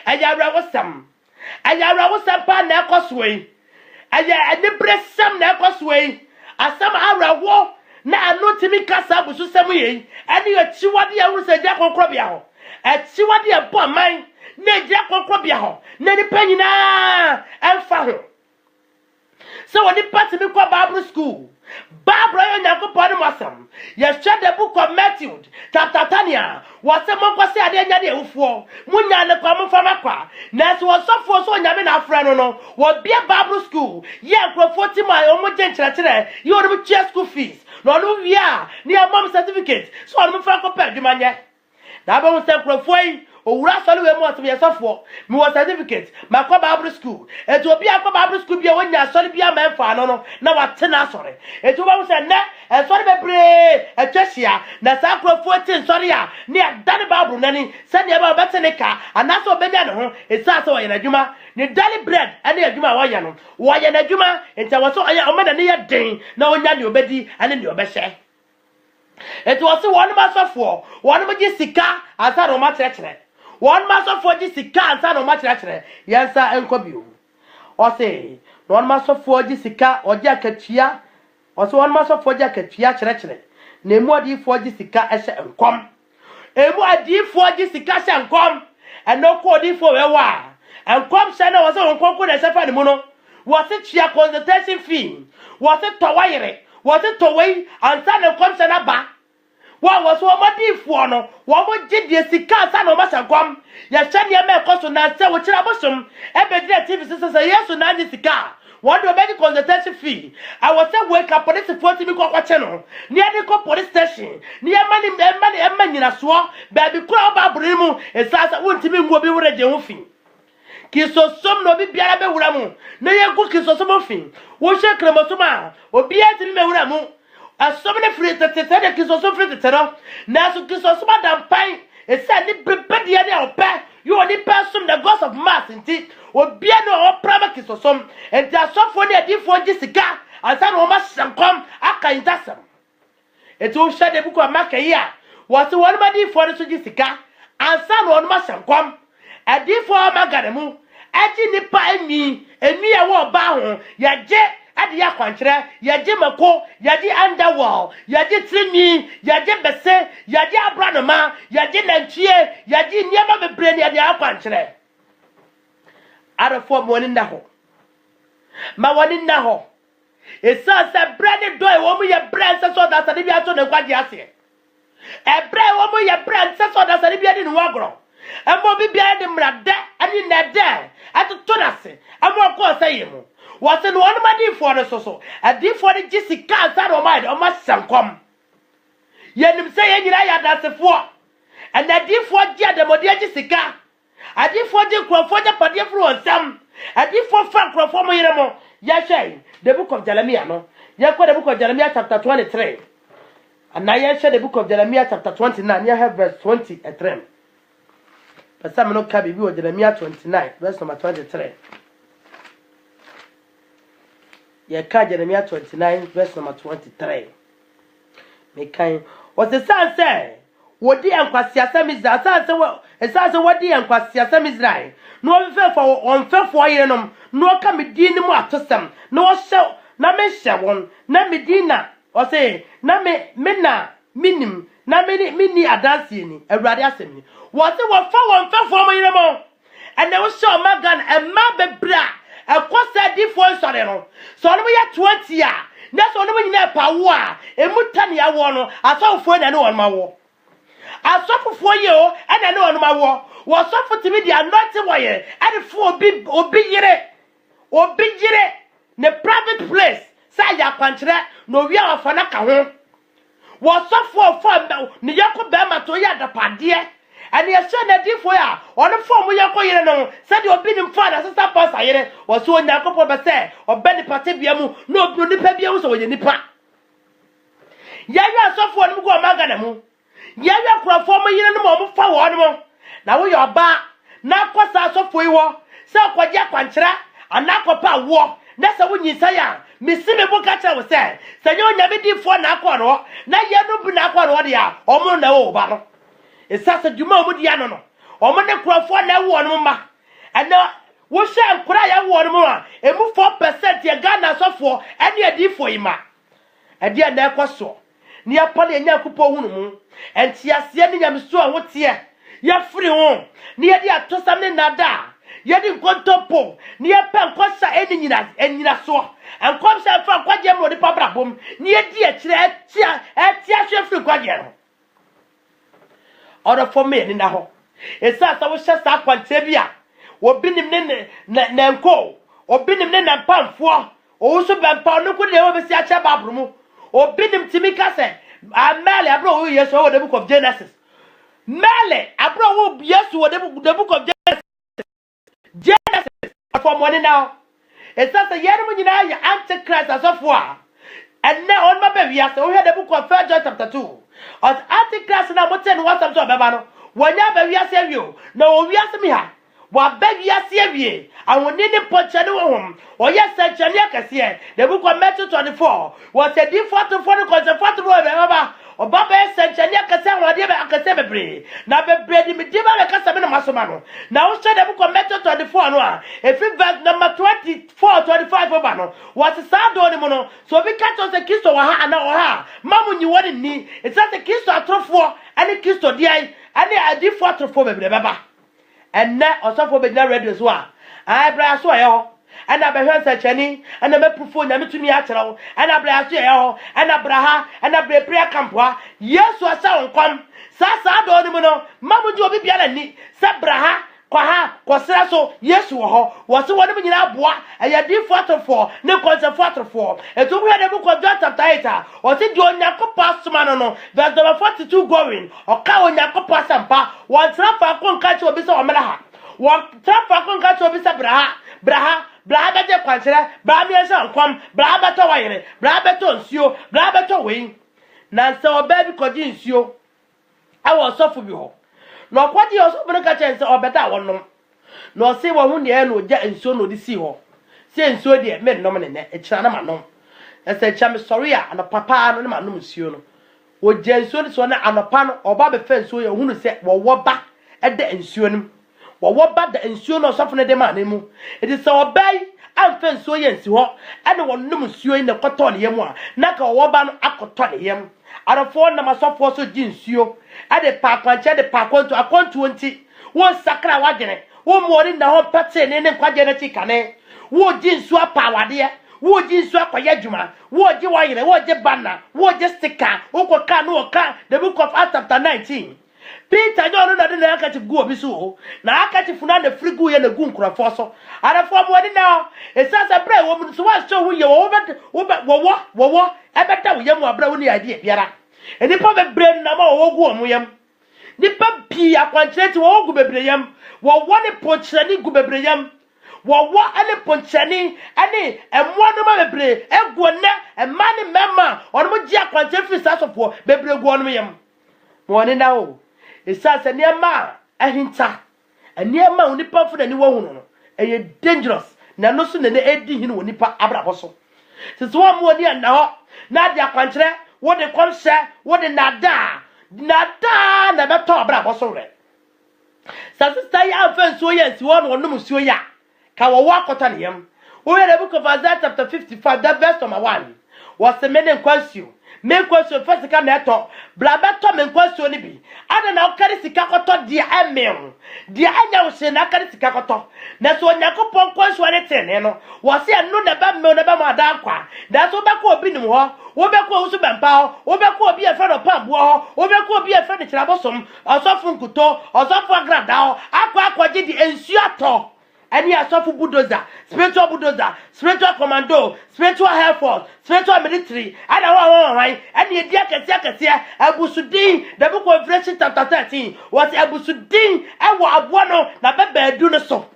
aya wura wosam pa na ekosoi aya anibresam na ekosoi asam awrawo na anotimi kasa busu sam ye ani achiwade ya wura seja konkro bia ho achiwade ya bo man na eja konkro bia ho na ni panyina emfa ho so wodi patimi kwa Bible school Bible yo nyakopon masam ye share the book of Matthew chapter 10 wase monkwase ade nya de ewufo munya ne kwa mfama kwa na so wasofo so nyame na afra no no wo bia Bible school ye nkrofo tima o mo jenkyerɛkyerɛ ye o no chia school fees no no wia ne amom certificate so o no fa ko pa adwumanye na ba mo se nkrofo yi owura sɔle we mo aso ye sofo mi wo certificate ma kwa Bible school eto obi akwa Bible school bia wonya sɔle bia ma mfa no na wate na sɔre eto ba mo se na sɔre bebre etwehia na sa krofo tin sɔre a ne adane Bible nani se ne ba bete ne ka anaso obenya ne ho esa so ye na dwuma ne daily bread ane adwuma wo ye no wo ye na dwuma enta wo so o me na ne ye den na onya ne obedi ane ne obehye It was one master for one majisika as I don't match actually. One master for Jessica and son of match actually. Yes, sir, and Cobu. Or say, one master for Jessica or jacket chia, or so one master for jacket chia actually. Name what you for Jessica as and come. And what you for Jessica and come, and no code for a while. And come, Shanna was on Coco as a funny mono. Was it chia consultation fee? Was it Tawai? Was it Tawai and son of comes and a back? What was one more for no? What would the Sika son of Massa come? Yes, Shania may cost on that, which I was some. Every day, TV says, yes, to 90 Sika. One to make a consultation fee. I was a wake up police 40 Miko channel. Near the police station. Near money in a swore. Baby crowd Babrimu. It says I want to be will be ready. Kiso some no be Biabe Uramu. Nay, good kiss or something. What shall Clemosoma? Or be at me Uramu. As so many free that the kiss or something to tell. Now, so kiss or some damn pine. It's a little bit the idea of pay. You only person the ghost of mass in tea. Or be no private kiss or some. And there's some funny idea for Jessica. And some of us come. I can't tell them. It will shut the book of Macaya. Was the one body for the Jessica. And some one must come. A deep for Magadamu. Ati nipa emi a wo ba ho ya je ade ya kwankyere ya je mako ya je underworld ya je trimi ya je bese ya je abranoma ya je nantwie ya je niema bebre ne ade ya kwankyere arafo mo ni nda ho ma woni nda ho esa se brand do e wo mu ye brand se so da sa de bi ato ne kwaje ase e brand wo mu ye brand se so da sa de bi ade ne wagro Amo bi bia de mrade ani na de atoto nase amo ko saye mu wo se no one madi for no so adi for the Jessica sa do mind o ma sankom yenim se ye nyira ya dasefo and adi for dia de modi Jessica adi for de krofo de pade fro onsam adi for fan krofo mo yire mo ya hwe the book of Jeremiah no ya ko the book of Jeremiah chapter 23 and na ya hwe the book of Jeremiah chapter 29 ya have verse 23. But some no can be with Jeremiah 29, verse number 23. Yeah, Jeremiah 29, verse number 23. Me kind. What the son say? What the Anquasia Sam is that? It says what the Anquasia Sam is right. No fair for on fair for yenum, no can be dean more to some, no show, na me shawon, na me dina, or say, na me minna, minim, na mini a dancing, a radiasini. Was it what for me anymore? And there was so Magan and Mabebra, a cost that difference on it. So we are 20 years. That's only when you have power. A Mutania one, I saw for and on my war. I suffer for you and I know on my war. Was suffered to me the anointing wire and for big or big the private place. Say ya country, no we are fanaka. Was suffer for Niyako Bama to ya the padia. And he has said that if we are on the form we are going on, said you have been in father, sister pass I was so Nakopo Basse or Benny Patibiamu, no blue nipabios or Nipa. Yaya so for them go Maganamu. Yaya for former year no more for one more. Now we are back. Now, what's our so for you? So, what ya quantra and Nakopa war. That's a win you say. Miss Simple Catcher was said. So you never did for Nakoro. Now you don't be Nakoro, or more no battle. It's such a Juma with Yano. Or when the crop for now one mama. And now, we shall cry one more. And move 4% your gun so for any idea for him. And dear Nakoso. Near Polly and Yakupo, and Tia sending him so what's here. You're free home. Near the Tosamne Nada. Yadi Contopo. Near Pancosa and Ninaso. And comes out from Quadiam or the Papa Boom. Near dear Tia Free Quadian. Order for me in the home. It's that I was just up on Tebia. Or been him Nanko. Or been him Nan Pam for. Also, Bampa no could ever see a chababrumu. Or been him Timicase. I'm Mally, I brought you yes over the book of Genesis. Mally, I brought you yes over the book of Genesis. Genesis, for money now. It's not a young when you know your Antichrist as of war. And now on my baby, I we had the book of 1 John chapter 2. As Antichrist and I'm 10 what's up to Babano. When you baby, I say you. No, we ask me. wa beg yasie awoni ne poche ne wo hom oye sanchani akase the book of Matthew 24 was a default for the concept of baba obaba sanchani akase awade be akase bebre na bebre di mediba be kasa me na masoma no na wo the book of Matthew 24 no a efi verse number 24 25 oba no was sa do ne mo no so bi catch us the Kristo wa ha ana o ha mamu nyi woni ni it's just the Kristo atrofo ani Kristo dia ani adifo atrofo bebre baba enne osofo be na radio so a bra so ye and Abraham Sachani, and a mepufo, Yamitumi Atro, and Abraham, and Abraha, and a prayer campwa. Yes, was sound come. Sasa Donimono, Mamu Jobiani, Sabraha, Quaha, Quasaso, yes, was the one in Abua, and ya did photo for, no concert photo for. And to read a book of Dr. Titus, or see John Yaco Passamano, that's number 42 going, or Cow Yaco Passampa, one trap I can't catch your Bisa Omalaha. One trap I can't catch your Bisa Braha. Bra beto kwansere bra mi esa nkom bra beto wayere bra beto nsuo bra beto wen na nse oba bi koji nsuo awo sofu bi ho na okwadi osofu ne ka chense obeta wonom na o se wo hu ne na oja nsuo no di si ho se nsuo de me nom ne ne ekira na manom ese cha me sorry a na papa no ne manom nsuo no oja nsuo ne so na anopa no oba be fa nsuo ye hunu se wo ba ede nsuo nim wo ba da nsuo no osofu ne de ma na mu it is so bay amfa nsuo ye nsi ho ene wo num nsuo ne koto ne yemu a na ka wo ba no akoto ne yem arafo na masofo so gi nsuo ade pa kwanche de pa akontu nti wo sakra wagene wo mori na ho pete ne nkwaje na chikane wo gi nsuo pa wade wo gi nsuo akoya djuma wo gi wayire wo gi banner wo gi sticker wo ko ka no ka the book of Acts chapter 19 Peter John no na akati gu obi so na akati funa na frigu ye na gu nkrofo so arafo mo ni na esasa bre wo mu so wa so hu ye wo ebeta wo ye mu abra wo ni ade biara enipa be bre na ma wo gu omu yam nipa pi akwanchete wo gu bebre yam wo ne ponchani gu bebre yam wo ane ponchani ane emmo no ma bebre egu ne emma ne mema ono mo ji akwanchete fi sasofo bebre gu ono yam mo ni na o esasa niema ahinta niema onipa fu na ni wo hunu no eye dangerous na no so na edi hin wonipa abrabo so sese wo mo ni na ho na dia kwankyere wo de konse wo de nada na beto abrabo so re sase sai afa so ye si wo no num so ya ka wo akota ne yam wo ye the book of Isaiah chapter 55 that verse number 1 was the main question me question first ka na eto bla beto me question ni bi ada na okari sika koto dia emem dia anya wo se na okari sika koto na so nyakopon question ne tene no wo se anu na ba me na ba ma da kwa da so be ko obi nim ho wo be ko usu bempa ho wo be ko obi e fe no pambo ho wo be ko obi e fe ne kirabosom osofu nkuto osofu agrada ho akwa di ensu ato any asofu bulldozer, spiritual commando, spiritual air force, spiritual military, and any idea kasia, Abusudin, the book of Revelation chapter 13, was Abusudin, and what Abuano, na bebe do no so.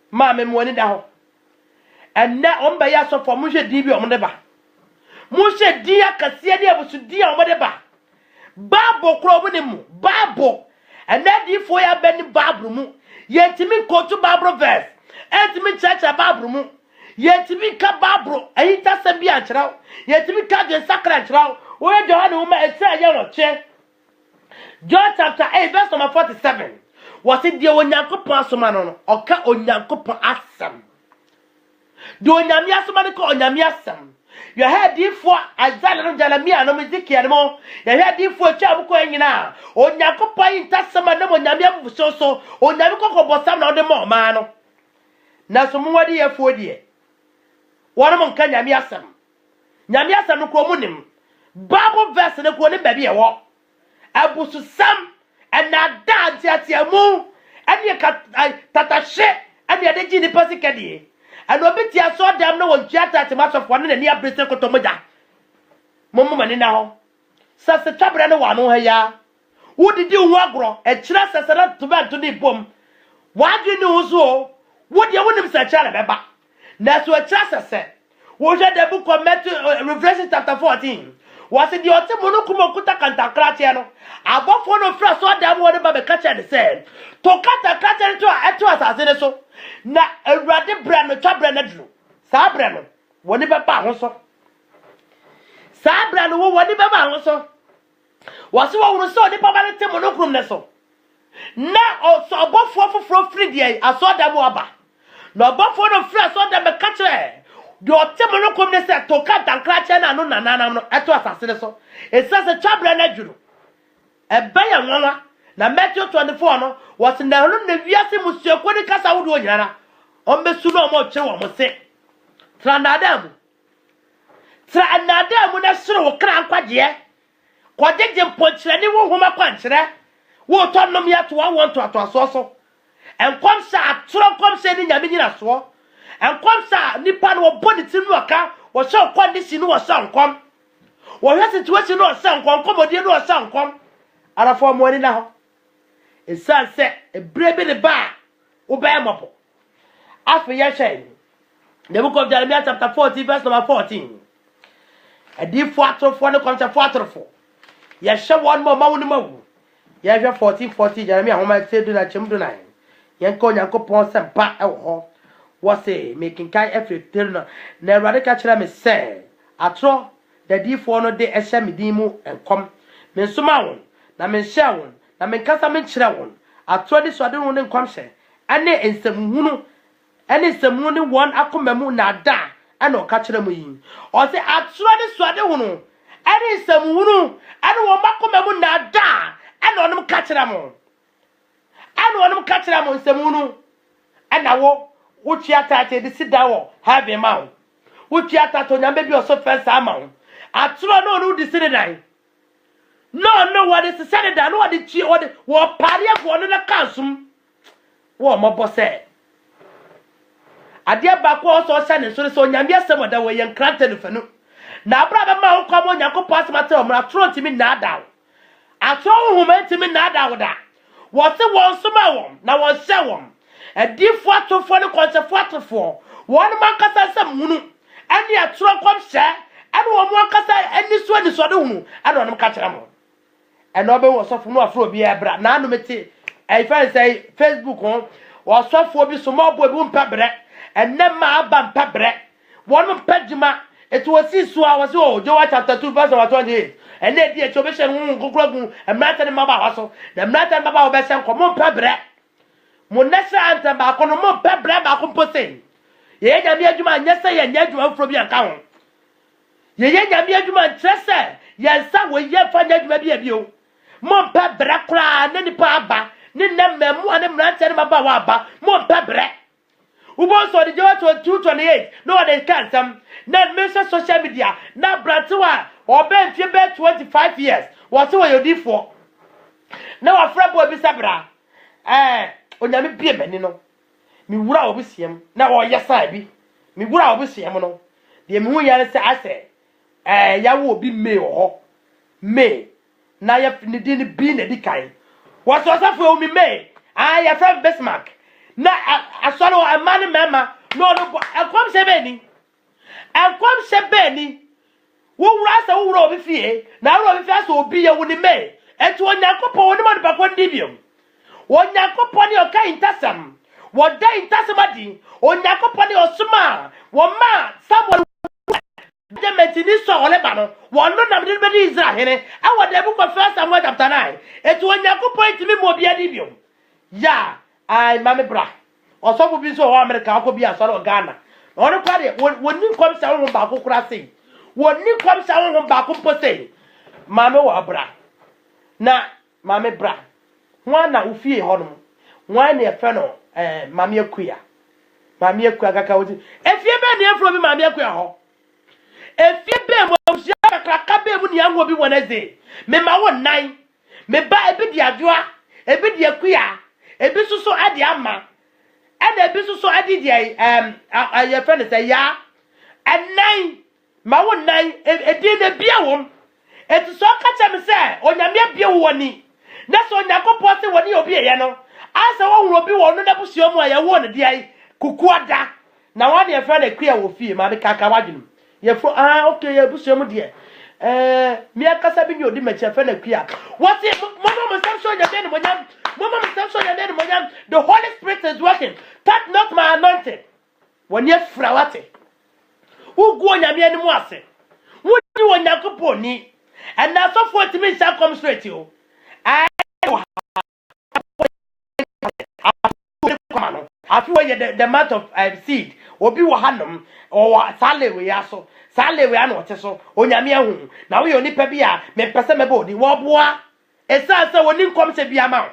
Mamma money down. And now on by us for Musha Dibi on the bar. Musha dia kasia, Abusudia on the bar. Babo crowing, Babo, and that if we are bending Babrumu. Yetimi kotu babro verse etimi chacha babro mu yetimi ka babro ayita sabi anchraw yetimi ka de sakra anchraw wo ye John wo ma etsa ye no che John chapter 8 verse number 47 was it the onyankopon asoma no oka onyankopon asam do onyame asoma ne ko onyame asam you heard it for Isaiah no Jeremiah no Ezekiel mo you heard it for cha buko nyina onyankopon intasama na onyame abuso so onyame kokobosam na ode mo ma no na so mo wadi yefo die wona mo nka nyame asam no ko munim Bible verse ne ko ne ba bi e wo abuso sam na da atiatiamu ane ka tatashe ane de ji ni pasikadie and obiti aso dem no won tuata temasofo ne ni abrese kotomoja momo mani na ho sase twabere ne wano ha ya wodidi hu agro e kira sasara to ba to ni bom wadi ni uzo wodi wonim sa kira beba na so e kira sase wo je the book of Matthew Revelation chapter 14 was the ote mono kuta kanta kratiano above one of us so damn what about the catcher the said to cut a catcher to us so na a radi brand no tabranadru sabrano one never bounce sabrano one never bounce was one saw the papa monocrum neso na also above for free day I saw that waba no above one of us so that catcher the otemono come ne say to cut and crash na no no eto asase so it says a chabra na dwuru e baya nwanwa na Matthew 24 no was na no na wiase musuako ni kasa wodo onyara on besu no mo che wo mo se tra na adam na soro wo kra nkwaje kwajeje mponkyere ni wo homa kwankyere wo tonom ya to won to aso enkom sa atoro kom se ni nyame nyina so enkom sa nipa no body tinu aka wo so condition wo so nkom wo hwe situation no so nkom komodie no so nkom ara fo mo ni na ho esan se ebrebe ne ba wo ba mopo afi ye hwe the book of Jeremiah chapter 40 verse number 14 adi fo atrofo ne kom se fo atrofo ye hwe won mo ma woni mawu ye hwe 14 Jeremiah homa tedu na chemdu na yenko nyankopon sempa e wo ho wase making kai every terno na radical chira me say atro the d4 no de ehye medimu enkom me nsoma won na me hye won na me kasa me chira won atro de so de won enkom hye ane ensamuhunu ane ensamuhunu ne won akomamu na da ana oka chira mu yin o se atro de so de won ane ensamuhunu ane won makomamu na da ana onum ka chira mu ane onum ka chira mu ensamuhunu ana wo Uchi atate de sidawo have a mount. Uchi atato nyambe bi oso first amount. Atro no de sidan. No what is said that no what the chi or the what party for no na kansum. Wo mo bose. Adia ba ko so sane so nyambe asem da wo yen krante no fanu. Na bra ba ma ko mo nyako pass mate o mra tro ntimi na da. Atro huma ntimi na da wo da. Wo se won soma won na won se won. A different to for the concept for one man cassa some munu, and the atro come share, and one more cassa any swan is one, I don't know catch them. And nobody was off no afro be a brat, none of it. If I say Facebook on or so for be some more boy boom pabre, and then my bam pabre, one pejima, it was 6 hours old, Joe chapter 2 verse 28. And then the exhibition go grab and matter in my hustle, the matter about best and come on pabre. Monesa anta ba kono mo pebre ba ko posen ye nyame adwuma nyese ye nya adwuma fro bi anka ho ye nyame adwuma ntrese ye nsa wo ye fa nya adwuma bi abio mo pebre kra ne nipa aba ne nemmemu ane mrante ne maba wa aba mo pebre ubo so de jowa 228 no one can some na me social media na brante wa obe mfie be 25 years wo se wo yodi fo na wa fra bo bi sabra onyame bie bani no mi wura obusiem na wo yesa bi mi wura obusiem no de mi hu yare se ase ya wo obi me ho me na ya ni di ni bi na di kai wo so so fo mi me ya from Bismarck na asoro amani mema no no akom se beni wo wura se wo wura obi fie na wura obi fie so obi ye wo ni me etu onyankopon woni mo de bakon dibium Onyakoponi oka intasam. Woda intasamadi. Onyakoponi osuma. Woma someone the metini so olebano. Wono na mdibedi Israel. Awa the book of 1 Samuel chapter 9. Etu onyakoponi timi mo bia dibium. Ya, ai mame bra. Osofu bi so America akobi asoro Ghana. Ono kwade woni kom sa wo ba kokura sei. Woni kom sa wo ba ko posei. Mame wo bra. Na mame bra. Wana ufie honum wana e fe no mame akua kaka woti efie be ne afro bi mame akua ho efie be mo usia kaka be mu ne anwo bi wonaze me ma wo nan me ba ebi di adwoa ebi di akua ebi suso ade ama ena ebi suso ade di ye fe ne say ya enan ma wo nan edi na bia wom eti so ka che me say onyame bia wo ni na so nyakopo se woni obi eye no asa wo wuro bi wo no na busio mu aye wo ne dia kukuada na won ye fra na kua wo fie ma be kaka wadwum ye fo okay ye busio mu de me akasa bi nyodi me chefe na kwia what say mama must show your den monyam mama must show your den monyam the Holy Spirit is working touch not my anointed when you frawate who go nyame animu ase wo ni wonyakopo ni and na so for it means come straight you I feel the month of seed obi wo hanom or sale we aso sale we ano teso onyame ahu na we oni pa bia me pese me bo di wo boa esa se woni nkom se bia ma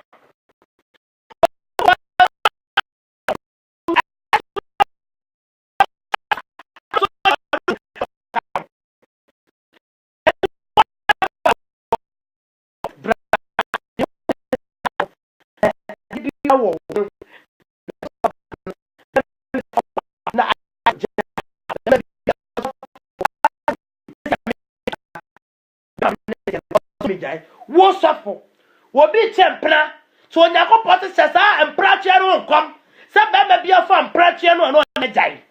wo sofo wo bi chempra so onyakopo se sesa empratwe no nkom se bema bia fa empratwe no na jai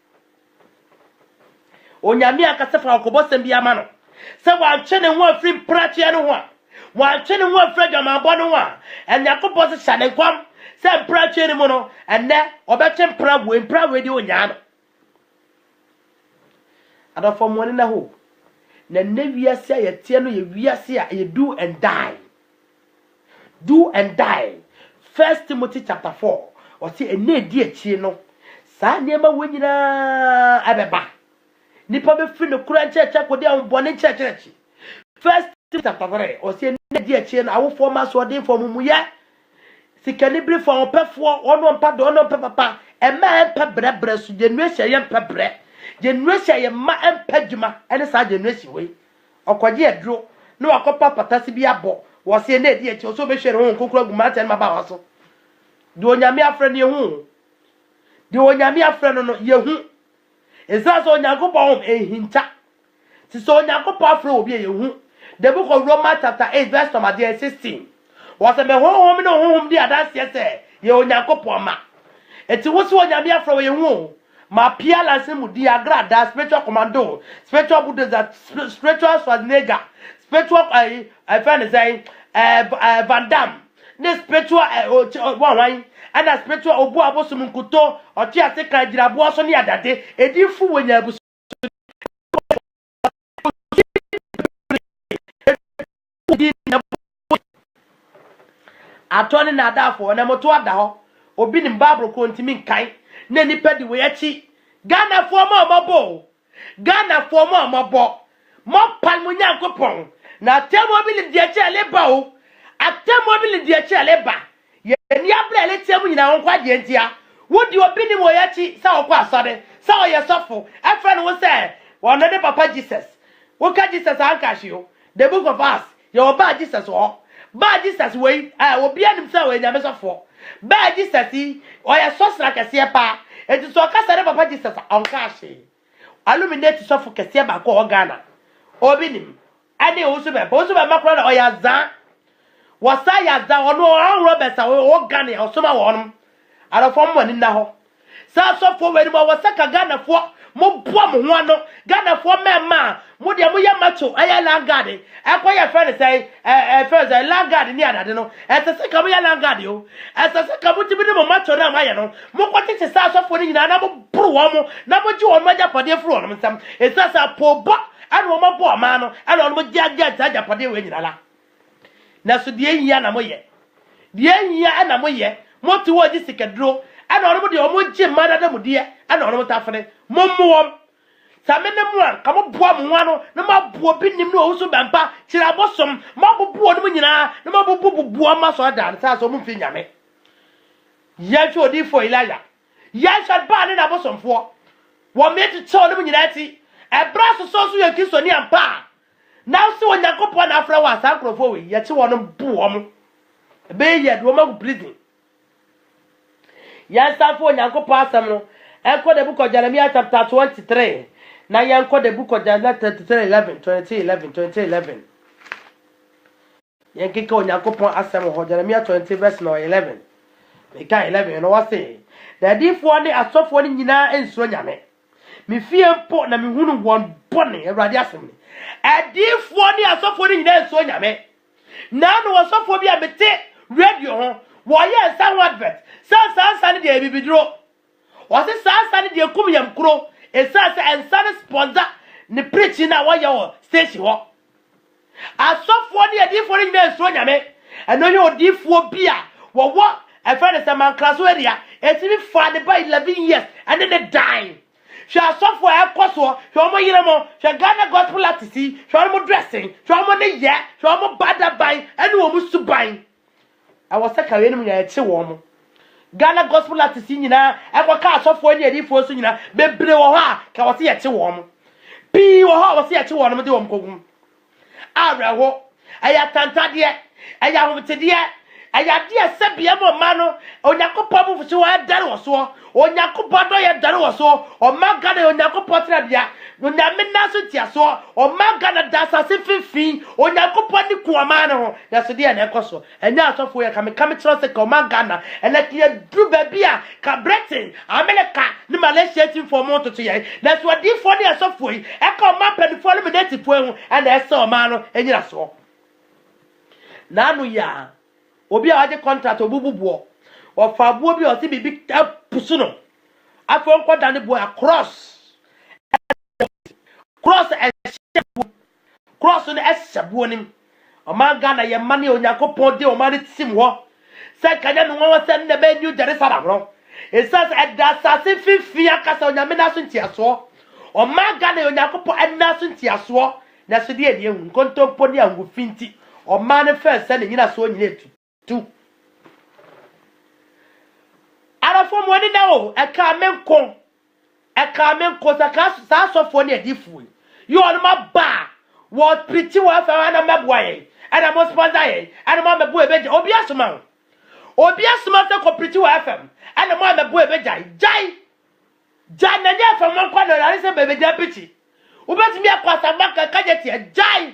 onyame akase fa okobo sem bia ma no se wanche ne ho afri empratwe no ho wanche ne ho afri dwamabo no ho enyakopo se sha ne nkom se empratwe ne mo no enne obeche empra we di onya no adafo mo ne na ho na wiase ya tie no ye wiase a ye do and die. Do and die. 1 Timothy chapter 4. O se ene di echi no. Sa niema wonyina abeba. Nipa be fi no kura ncheche kode a mbone ncheche. 1 Timothy chapter 3. O se ene di echi no awofo ma so de fo mumuye. Sikani bri fo onpefo ono mpa do ono papa. Ema empa brebre su generation ye empa bre. Generation ye ma empadwuma ene sa generation we okwaje adro no akopa patase bi abo wo se na edi echi so be hwere ho kokura guma ten ma ba waso de onyame afre ne hu de onyame afre no ye hu esa so onyankopon ehinta ti so onyankopon afre obi ye hu the book of Romans chapter 8 verse number 16 wo se me ho me no ho di adanse se ye onyankopon ma eti wo se onyame afre ye hu ma piala se mudi agrada spiritual commando spiritual buddha spiritual Schwarzenegger spiritual I find say Van Damme ne spiritual one and a spiritual obu abosum nkuto oti ase kan jirabo so ne adade edifu wonya abusu atoni na adafo na moto ada ho obi ni Bible ko ntimi nkan na nipa di we achi Ghana for mo mobo Ghana for mo mobo mo palmu nyankopon na temo bi di achi aleba o atemo bi di achi aleba ye ni abla le temo nyina won kwa de ntia wodi obi ni mo yachi sa okwa asode sa o yesofo afre no wo se won de papa Jesus wo ka Jesus ankashi o the book of us your ba Jesus o ba Jesus we obi anim sa we nyame sofo ba Jesus o yesosra kese pa eti so kasa de papa Jesus ankashi illuminate sofo kese ba ko Ghana obi nim ade wo so be makro na o yaza wasa yaza ono anro besa wo Ghana o so ma wonum arafo mo ni na ho sa sofo we ni mo wasa ka Ghana fo mo boa mo ho ano Ghana fo mema mo de mo ya macho aya langard akoya friend say friend say langard ni adade no esese ka mo ya langard o esese ka mo tibi ni mo macho na maye no mo kwatete sa sofo ni nyina na mo buru wo mo na mo ji wo maja pade furu wo nsam esese po bo ana wo mo bo ma no ana wo mo jaja jaja pade we nyina la na so de hia na mo ye de hia na mo ye mo ti wo ji sikedro ana wo de wo mo ji mada da mo de ana wo mo tafere mo mo samene mu an ka mo boa mo ano na ma boa bi nim no wo so bampa kira bosom ma bobo no mo nyina na ma bobo ma so da sa so mo mfi nyame ya fi odi fo ilaya ya sha ba ne na bosomfo wo me ti cho no mo nyina ti e bra so ye kiso ni ampa na so onyakopo na afra wa sa krofo we ye ti wono buo mo be ye do ma go prison ya sa fo onyakopo asam no enko the book of Jeremiah chapter 23 na yanko the book of Jeremiah 2011 yankika onyakopo asam ho Jeremiah 20 verse 11 meka 11 no wase na difo ne asofo ne nyina ensuro nyame me fie mpo na me hunu won bɔne awurade asɛm ni adiifoɔ ne asɔfoɔ ne nyinaa nsuo nyame na no wasɔfoɔ bi a mete radio ho wɔyɛ nsa ho advert saa nsa ne deɛ bibiduro wɔse saa nsa ne deɛ kum yam kuro ɛsiane sɛ nsa ne sponsor ne preaching na wɔyɛ wɔ station hɔ asɔfoɔ ne adiifoɔ ne nyinaa nsuo nyame ɛno yɛ odiifoɔ bi a wɔwɔ ɛfɛ ne sɛ mankraso area ɛtumi fa ne ba 11 years ɛne ne dan hwɛ asɔfoɔ a ɛkɔ soɔ hwɛ ɔmo yere mo hwɛ Ghana gospel artist hwɛ ɔmo dressing hwɛ ɔmo ne yɛ hwɛ ɔmo badaban ɛne ɔmo suban ɛwɔ sɛ kawe no mu nyɛ ɛkye wɔn mo Ghana gospel artist nyinaa ɛkɔ ka asɔfoɔ ne adiifoɔ so nyinaa bebree wɔ hɔ a ka wɔ se yɛkye wɔn mo pii wɔ hɔ a wɔ se yɛkye wɔn mo de wɔn kɔgum awerɛho ɛyɛ tantadeɛ ɛyɛ ahometedeɛ ayade sebia mo ma no onyakopa bu fuchi wa dare wo so onyakopa do ye dare wo so o maga na onyakopa trabia onyame na so tia so o maga na dasa se fifi onyakopa ni kuama no ho ya so de na ekoso enya asofo ye kame kiro se ka o maga na ena tie dru ba bia ka Britain America ni Malaysia tin for mo to ye na so di for ni asofo yi e ka o ma panifo ni native hu ena ese o ma no enyira so na no ya obi a wade contract obububuo o fa buo bi o se bibi pusu no afo nkoda ne bo cross no eshabuo nim o ma ga na ye mane Onyankopon de o ma ne tim ho se kanya no won se ne be New Jerusalem no esas edasa se fifi akasa onyame na so ntiaso o ma ga na Onyankopon edna so ntiaso na so de edi ehun kontompo ne angu finti o ma ne fe se ne nyina so nyina etu tu ara fo mo ni na o e ka menko sa sofo ne adifu yo on ma ba wo priti wo fa na meboa ye ana mo sponsor ye ana mo mebo ebeja obi asoma se ko priti wo fm ana mo mebo ebeja jai na nya fa mo kwa na se bebeja pichi wo betimi akwasa maka kajeti jai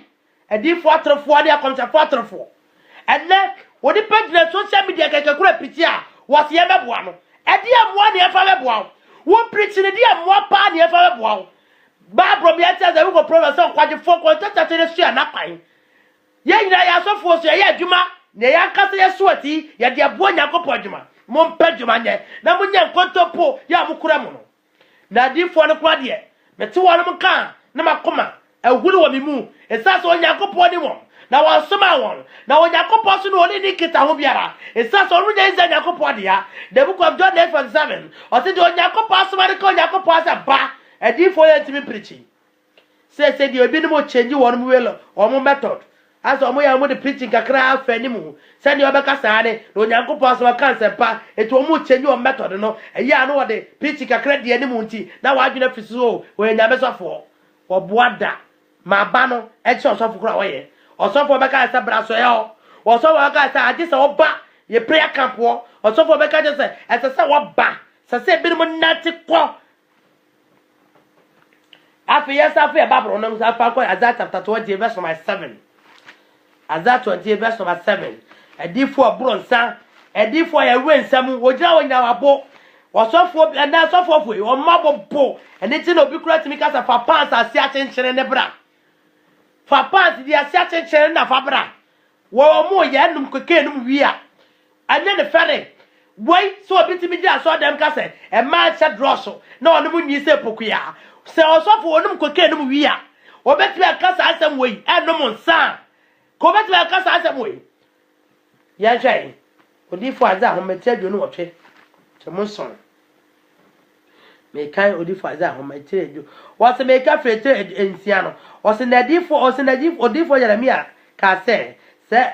adifu atrofo ne akomsafo atrofo ene wodi page na social media kekekura piti a wose ye meboa no edi amoa ne efa meboa wo preach ne di amoa pa ne efa meboa Bible me ata za we go professor kwaje fo ko tata ne sua na kwan ye nyina ya sofo so ye adwuma ne ya kasa ye suati ye de aboa Nyankopon adwuma mo mpa dwuma nye na mo nya nkontopo ya mukura mo no na di fo ne kwa de mete wo no mka na makoma ehuru wo mimu esasa Onyankopon ni mo na wasoma won na Onyankopon so no oni ni kita ho biara esasa onu nya isa Nyankopon de ya the book of John 8:7 o se de Onyankopon asoma de ko Onyankopon asa ba edi fo ye ntimi preaching say de obi ni mo change won mo welo o mo method as o mo ya mo de preaching kakra afa ni mu say de obeka saade na Onyankopon asoma cancer pa eto o mo change won method no eya no wo de preaching kakra de ni mu nti na wa adwena fisiso o nyame sofo o boada ma ba no e che osofo kura wo ye osofo beka sa braso ye o osofo beka sa agisa oba ye prayer camp wo osofo beka je se esese wo ba se bi mo nati ko afi yes afi Bible no sa fa ko Isaiah chapter 20 verse number 7 Isaiah 20 verse number 7 edifo abronsa edifo ya wensam wojira wonya wabo osofo na osofo fo o mabbo ene ti na obi kura timi kasa fa pants asi achenchere ne bra fa pants di asi achenchere na fa bra wo mo ye num keke num wi a anya ne fere wai so obi timi di aso dem kasa e ma che drosso na onu mu nyi se pokuya se osofo onum keke num wi a obetimi akasa asem wei enum nsa ko betimi akasa asem wei ya jai odifo aza ho metia dwonu otwe temonson me kai odifo aza ho metia dwo wose me ka frete ensia no wose odifo Yeremia ka se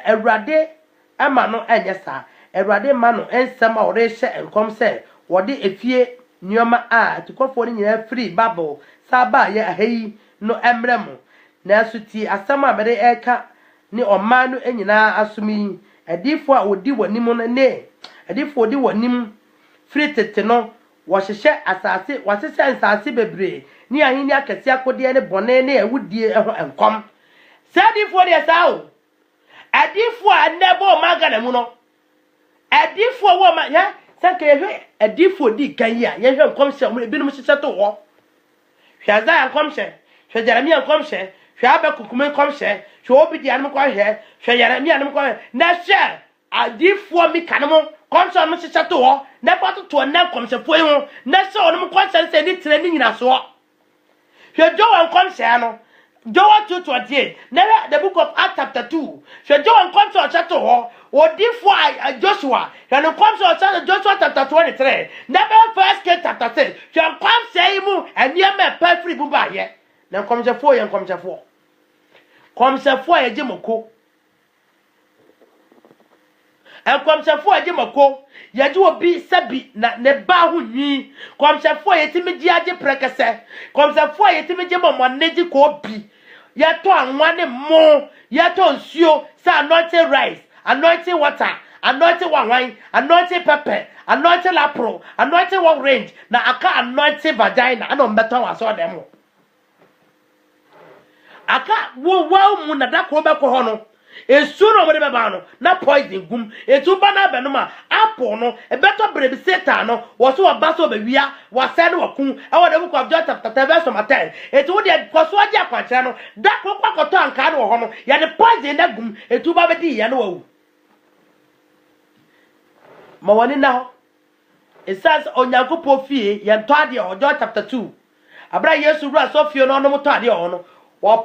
Awurade ama no enye sa Awurade ma no ensem a ore hye enkom se wode efie nioma a atukofo ni nyina free Bible saba ye aheyi no emrem na asuti asama mere eka ni oman no enyina asumi adifo a odi wanim no ne adifo odi wanim free tete no wo hyehye asase wasese ansase bebre ni ahini akese akode ne bone ne awudie eho enkom se adifo de sawo adifo anebo magana mu no adifo wo ma ya saka yehwe adifo di kan ya yehwe enkom hye mo ebinum hyehye to wo hwaza enkom hye hwe Jeremia nkom hye hwe abakukume nkom hye hwe obidi anom kwa hye hwe Jeremia anom kwa na hye adifo mi kanemo komse no hye to ho na patoto na komse foi ho na hye onom komse se ni tire ni nyina so hwe Joel nkom hye no Joel 2:28 na the book of Acts chapter 2 hwe Joel nkom hye to ho odifo Joshua hwe no nkom hye Joshua chapter 23 na first Kings chapter 6 hwe nkom hye mu eniema pa free bu ba ye na nkom hye fo ye nkom hye fo komsefo ye gimoko komsefo ye gimoko ye ji obi sabi na ne ba ho nwi komsefo ye timi ji age prekese komsefo ye timi ji momoneji ko bi ye to anwa ne mo ye to nsuo sa anointed rice anointed water anointed wine anointed pepper anointed lapro anointed orange na aka anointed vagina ano mbeto waso dem aka wo mu na da ko be ko ho no esu no mo de be ba no na poison gum etu ba na be no ma apple no e beto brebi satan no wo so ba so be wia wo se no wakun e wo de book of John chapter 10 verse 10 etu wo de ko so agi akwankyere no da ko kwakoto anka no ho no ya de poison na gum etu ba be di ya no wawu ma woni na ho it says onyakopo fie ye to ade o John chapter 2 abra Yesu bra so fie no no mo to ade o no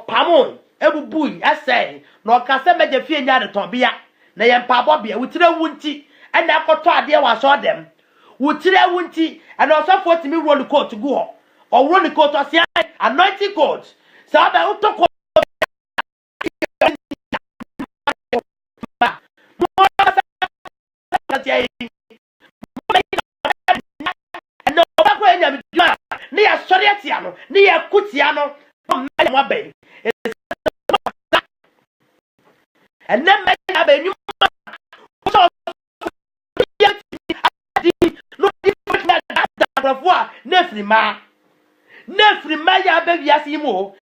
pamon ebubui ese na okase meje fie nya de tonbia na ye mpabo bia wutire wunti ena akoto ade wa so dem wutire wunti ena osofo timi roll coat gu ho o roll coat asia anointing coat sabe utoko ni ya soriatia no ni ya kutia no mwa be and then make a benyu so no different that nefri ma ya be wiase mo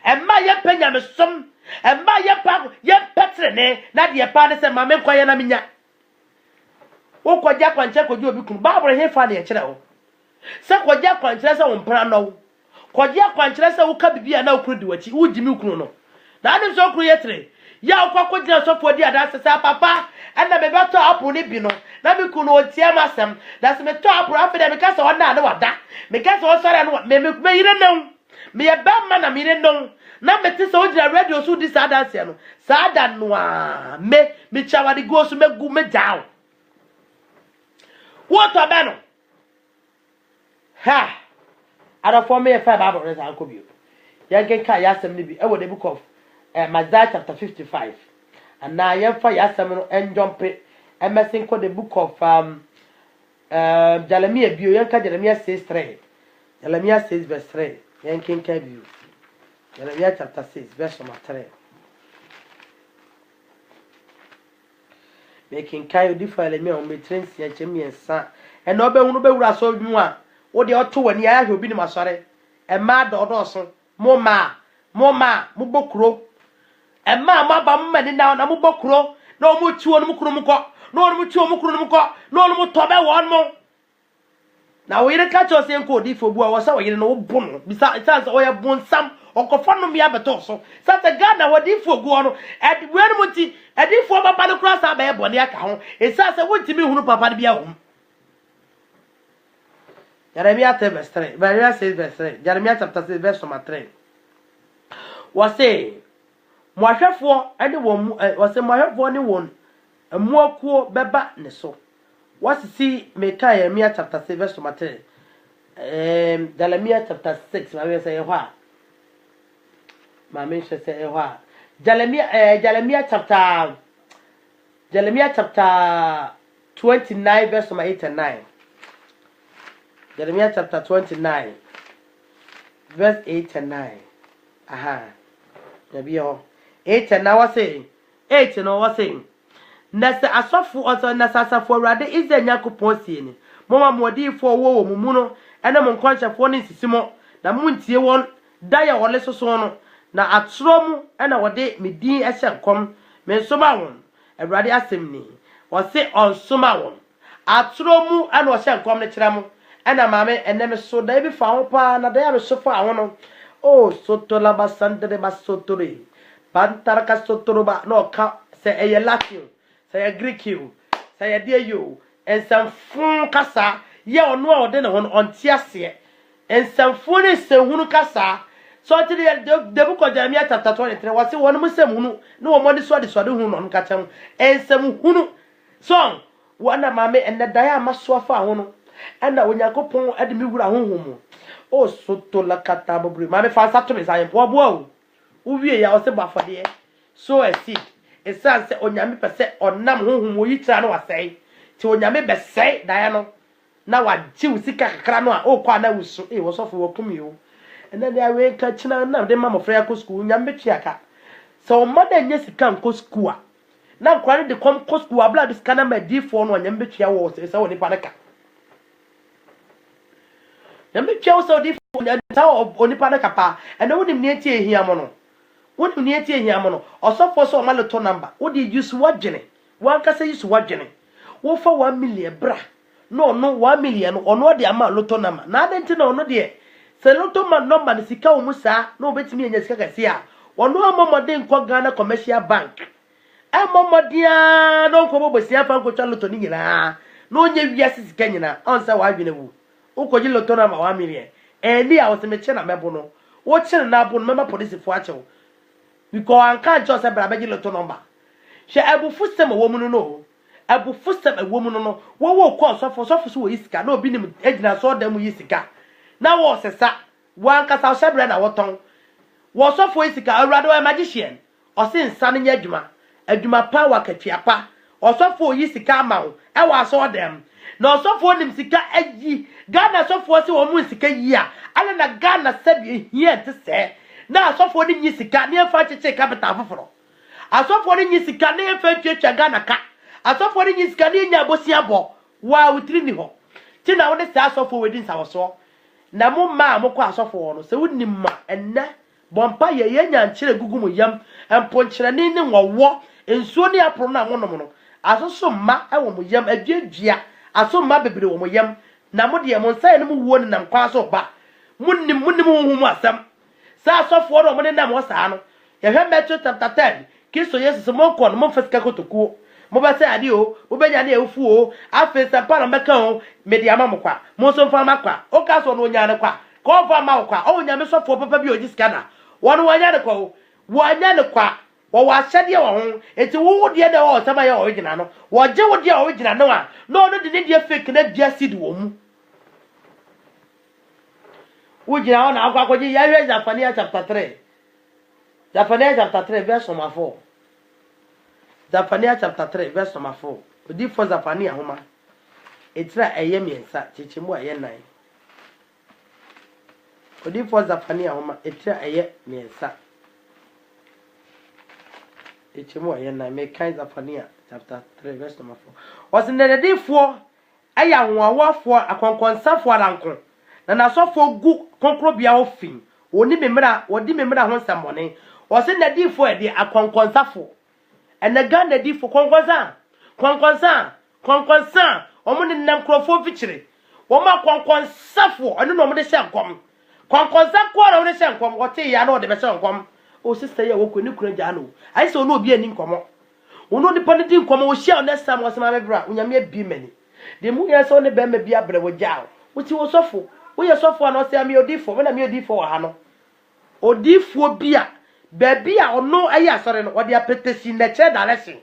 e ma ye panya me som e ma ye pa ye petrene na de pa ne se ma me kwaye na minya wo kwaja kwanche kwaji obi kunu bible he fa na ye kire ho se kwaja kwanche se wo mpra no kwaja kwanche se wo ka bibia na okuru di wachi wo jimi kunu no na ade so okuru yetre ya okwa gina sofo di ada sesa papa ana me beto apu ni bi no na me kunu otie masem da se me to apu afi da me ka se wona na wada me ka se wo sore no me yire no me ye ba ma na me yire no na me ti se o gina radio so di sa da se no sa da no a me chawadi go so me gu me down what about no ha ada for me fa Bible read anko bi ya genka ya asem ni bi e wo the book of Isaiah chapter 55 and now yemfa ya asem no en jump emerson ko the book of Jeremiah bio yanka Jeremiah 6:3 Jeremiah 6 verse 3 yankinka bio Jeremiah chapter 6 verse 3 making kai differ me on metrens ya chemiensa e no be hunu be wura so dwu a wo de oto wani ya hwe obi ni masore e ma do so mo bokuro e ma ba mma ni na mo bokuro na o mo tuo no mo kuro mo ko na o mo tuo mo kuro mo ko na o mo to be won mo na wo yire ka cho se nko di fo bu a wo sa wo yire no wo bo no bisa it says o ya bon sam o ko fa no mi abeto so sa se ga na wo di fo gu no e we no mo ti e di fo papa no kura sa ba e bone aka ho e sa se wo ntimi hunu papa bia ho Jeremiah 10 verse 3 Jeremiah 6 verse 3 Jeremiah chapter 6 verse 3 wase mohwefo ene wo wase mohwefo ne won amuakuo beba ne so wasisi meka Jeremiah chapter 6 verse 3 Jeremiah chapter 6 ma we say ho a ma me say ho a Jeremiah chapter 29 verse 8 and 9 Jeremiah chapter 29 verse 8 and 9 aha Nabio 8 and now was saying 8 no was saying nasa asofu ozo nasa asafo awrade ize nyakopon sie ni moma modifo wo mu no ene mo nkonchefo ne sisimo na muntie won daya wole soso no na atromu ena wode medin ehye nkom me nsoma won awrade asem ni wose onsoma won atromu ena ohye nkom ne kiremu ena maame ene me so da bi fa ho pa na da ya me so fa ho no Oh, sotola basandere basotore. Bantaraka sotoroba no ka say a Latin, say a Greek you, say a dear you, and some fun kasa, ya no den on tiasie, and some funny se hunu kasa. So to the book of Jeremiah chapter 23 was one musem no money so this one who on katam, and some hunu song, one a mammy and the diama swafa hono, and that when you go pon at the mugura home. Oh, sotola katabri, mammy fast up to me, I am poor boy. Uwie ya ose bafo de so a seed esan se onyame pese onam honhom wo yitra na wasai ti onyame besai da ya no na wagye usika kakra no a okwa na wusu wo sofo wo kumi o ena dia we ka china na de mama frya ko school nyame twiaka so mother nya sika nko school a na kware de kom ko school abla de sika na ma D4 no nyame twia wo se wo nipa naka nyame twia wo so D4 nya ta onipa naka pa ena wo nim ne tie ehia mo no what you need here, Yamono, or so for so malato number. What did you swat Jenny? One can say you swat Jenny. What for 1 million, bra? No, 1 million, or no, the amount lotto number. Nothing to know, no dear. Say lotto man number, the Sika Musa, no bet me in the Skakasia. One no more than Ghana Commercial Bank. And Mamma dear, don't come over Sia Panko Chalotonina. No, yes, is Kenya. Answer why you know. O could you lotto number 1 million? And the house in the China Mabono. What's an apple member police for you? Because I can't just say, but I lotto number. She able footstep a woman no. Able footstep a woman no. What will cause for office who is no be him edna saw them with Isika. Now was a sa one cast out separate our tongue. Was off for Isika, or rather a magician, or sin sunny Eduma, Eduma power catchiapa, or so for Isika mount. I was saw them. No so for them Sika edgy, Ghana so for so Musika year. I don't know Ghana said here to say. Now, so for the Yisika, near French capital for. I saw for the Yisika, near French Ghana cat. I saw for the Yisika, near Bosiabo, while we trini ho. Till I want to start off within our saw. Namu ma mokwa so for so wouldn't ma and na bompa ye and chile gugumu yam and ponchani wa and so near prona monomono. As also ma I will yam a gia, as so ma baby womo yam. Namodia monsa and mu one and pass over back. Munni some. Sa so for no money na mo sa no ye hwe Matthew chapter 10 kiso yesu mo kon mo fasika kotoku mo ba say ade o wo benya na efu o afi sa pa na meka o media ma mo kwa mo so mfa ma kwa o ka so no nya ne kwa ko fa ma kwa o nya me so for papa bi o jiska na won wo nya ne kwa o wo nya ne kwa wo wa hyade wo ho enti wo de de wo sama ye original no wo je wo de original no a no de ne de fake na bia seed wo mu Ujina on akwakoji ya Zephaniah chapter 3. Zephaniah chapter 3 verse number 4. Zephaniah chapter 3 verse number 4. Odi for Zephaniah homa. Etira eye miensa chichimu eye nan. Odi for Zephaniah homa etira eye miensa. Chichimu eye nan me kan Zephaniah chapter 3 verse number 4. Osinede for aya nwawafo akonkonsafo arankon. Na so for gu konkrobia ofin oni memra wodi memra ho samone o se na di fo e di akonkonsafo ena ga na di fo konkonsa omo ne nam krofo fichire wo ma konkonsafo oni no mo de hyenkom konkonsa ko ro de hyenkom wo te ya na o de be hyenkom o sister ya wo ko ni kura ja no ai se ono obi ani nkomo ono ni pani di nkomo wo hia na sam wo sama bebra unyame abi mani de mu ya so ne be ma bi abre wo ja wo ti wo sofo we are so for no say me odifo when me odifo ha no odifo bia baby a ono ayi asore no odi apetesi na che direction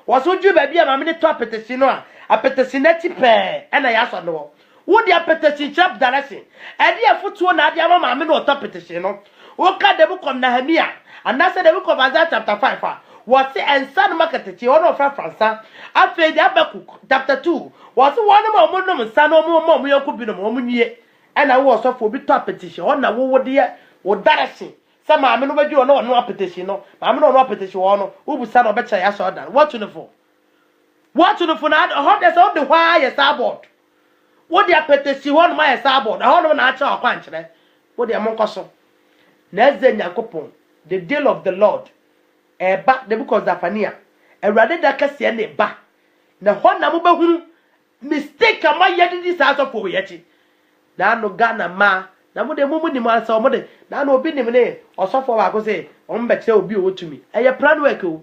waso ju baby a mame ne to apetesi no a apetesi na ti pe na ya so no wo di apetesi chap direction e di afutuo na adi ama mame no to apetesi no wo ka de book of Nehemia and say the book of Isaiah chapter 5 was ensan market ti ono fra Fransa afi di Abakuk chapter 2 was one more no nsa no mo yoku bi no mo nwie and I was so for bit petition on na wo de wo direction some am no badu no petition no am no petition no wo bu sa no be cha ya so dan what to no for na how there's all the why yes about what the petition one my yes about how no na cha kwa nkyere wo de mo nkoso na eze nyakopon the deal of the Lord back the book of Zephaniah erade da kase na ba na ho na mo behunu mistake am yedi this house of we yachi na no Ghana ma na mo de mo ni mo asa mo de na na obi ni me ne osofo ba ko say on be kire obi o tumi eye plan work o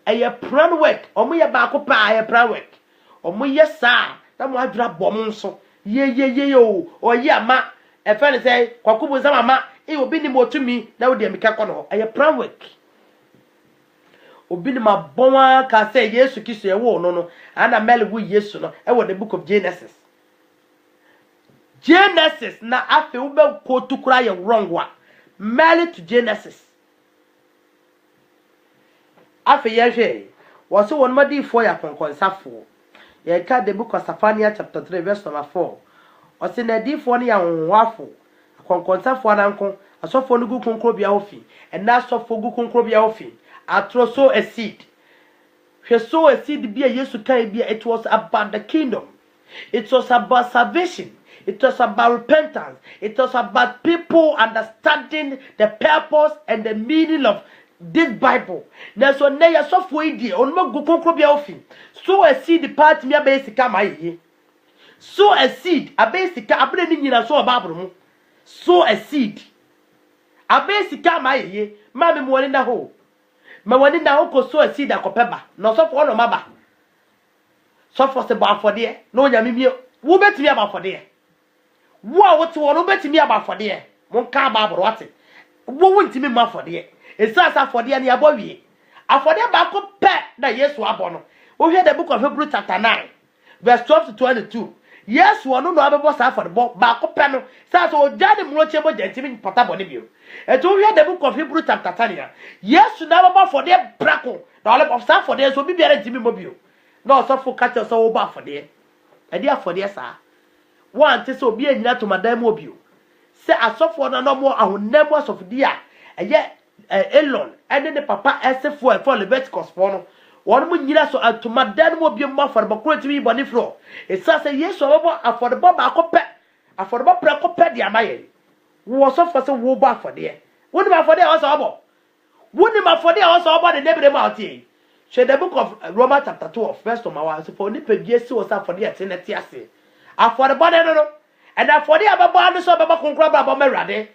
eye plan work o mo ye ba ko pa eye plan work o mo ye sa na mo adura bom nso ye o ye ama e fe ne say kwakubu nsam ama e obi ni mo tumi na wo de mika ko no eye plan work obi ni ma bonwa ka say Yesu Kristo ye wo no ana mele wo Yesu no e wo the book of Genesis na afi wo be ko tukura ye wrong wa mele to Genesis afi ye hwe wo so won madi fo ya konkonsafo ye ka the book of Zephaniah chapter 3 verse number 4 o se na di fo ne ya honwafo konkonsafo ananko asofo no gu konkro bia ofi and na asofo gu konkro bia ofi atro sow a seed. She sow a seed be a Yesu kai be. It was about the kingdom. It was about salvation. It was about repentance. It was about people understanding the purpose and the meaning of this Bible. Now so na ya so for idi on ma go konkro bia ofi. Sow a seed part me be sika mai. Sow a seed abe sika abre ni nyina so Bible mu. Sow a seed abe sika mai ma me mo ni na ho. Ma wani na oko so asi da kopeba no so for no maba so for se ba afode no nyame mi wo betimi aba afode wo a wote wo no betimi aba afode mo nka ba abro wate wo wontimi ma afode esa sa afode ne abo wie afode ba ko pe na Yesu abo no wo hwe the book of Hebrews chapter 9 verse 12 to 22 Yesu no no abebo sa afode ba ko pe no sa so jade mo che bo jantimi patabo ne bio eto hwe the book of Hebrews chapter 10 Yesu na abebo for the brako na ole of sa for the so bibia ntimi mobio na so fo catch so wo ba for the e dia for the sa one te so bi anyina to madam mobio se asofo na no mo ahonam asof dia eye Elon ene ne papa SF for Leviticus for no won mo nyina so atomadan mobio mo for ba kro ntimi boni fro e sa se Yesu abebo afodebo ba ko pe afodebo pre ko pe dia maye wo so for se wo ba for the woni ba for the o so obo woni ma for the o so obo de nebere ma otie she the book of Romans chapter 12 verse number 1 so for ni pegesi wo sa for the teneti ase afodebo de no and afode ababo anu so baba konkro bra ba merade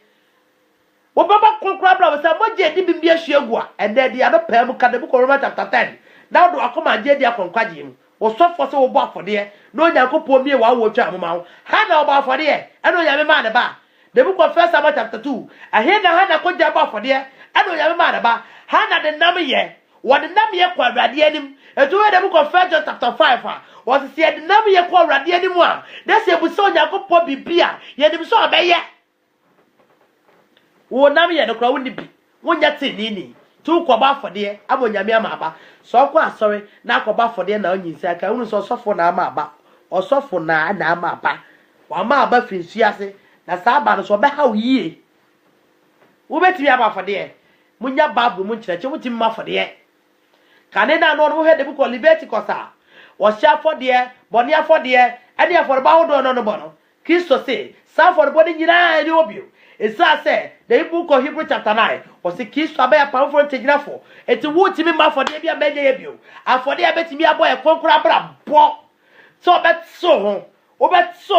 wo baba konkro bra wo sa moje di bibia hwegu a and then dia no pam ka the book of Romans chapter 10 now do akoma je dia konkraje mu wo so for se wo bo afode no nyankopɔ mie wa wo twa amoma ho ha na wo ba afode e no nya me ma ne ba the book of First Samuel chapter 2 ahena ko ja ba afode e no nya me ma ne ba ha na de nam ye wo de nam ye kwa awrade anim eto we the book of First John chapter 5 was see the nam ye kwa awrade anim a na se bu so nyankopɔ bibia ye nim so obeye wo nam ye no kwa woni bi wonya tinini tu kwa ba afode abonyame ama aba so kwa sorry na kwa ba afode na onyinsi aka unu so sofo na ama aba osofo na ama aba wa ama aba finsu ase na sa aba no so be ha yie wo betimi aba afode munya babu mu nkyerɛkyɛ mutim ma afode kane na no he de book of Leviticus a wo hya afode bɔne afode ade afode ba ho do no bono Kristo se sa afode bɔne nyina ani obio esa se the book of Hebrews chapter 9 o se Kristo abaya powerful teginafo eti wo timi ma afode bia menye ye bio afode abetimi abo e konkora bra bo so bet so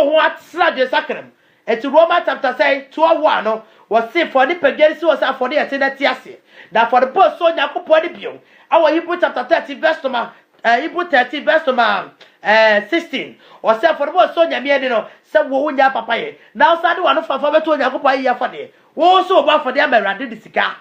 ho atra de sakrem eti Romans chapter 12 no was say for the pagans was for the eternity ase that for the post so nyakopɔ de bio our Hebrews chapter 30 verse number Hebrews 30 verse number 16 or say for the post so nyame de no say wo nya papa ye now say the one for beto nyakopɔ ye for de wo so ba for the amerade de sika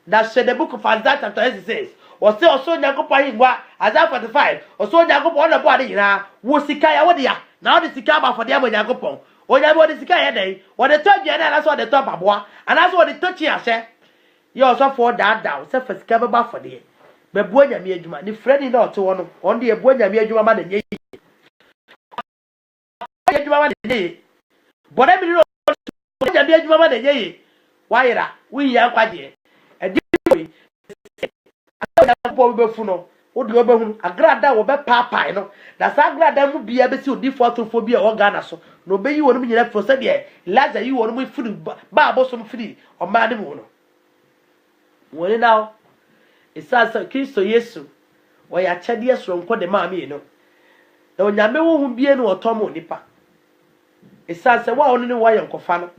that said the book of Isaiah chapter 86 or say also nyakopɔ hingwa Isaiah 45 or so nyakopɔ na bo ade nyina wo sika ya wo de ya now the sika ba for the nyakopɔ onya bo de sika ye dey wo de tɔ bia na so de tɔ baboa ana so de tɔ chi ahye ye also for that down say for sika ba for de be bo nyame adwuma ni fredi na oto wo no on de bo nyame adwuma ma de nye adwuma ma de nye bode mi no nyame adwuma ma de nye wayira wi ya kwaje edi wi ada bo be fu no wo de obehun agrada wo be paapai no na sa agrada mu bia be si odi photofobia o Ghana so no be yi wonu mi nyina fo se de laza yi wonu mu firi ba aboso mu firi o ma ne mu no woni now isa Kristo Yesu wo ya chade esronko de ma me no na onyame wo hu bie no otomo nipa isa se wa onu ne wo ye nkofa no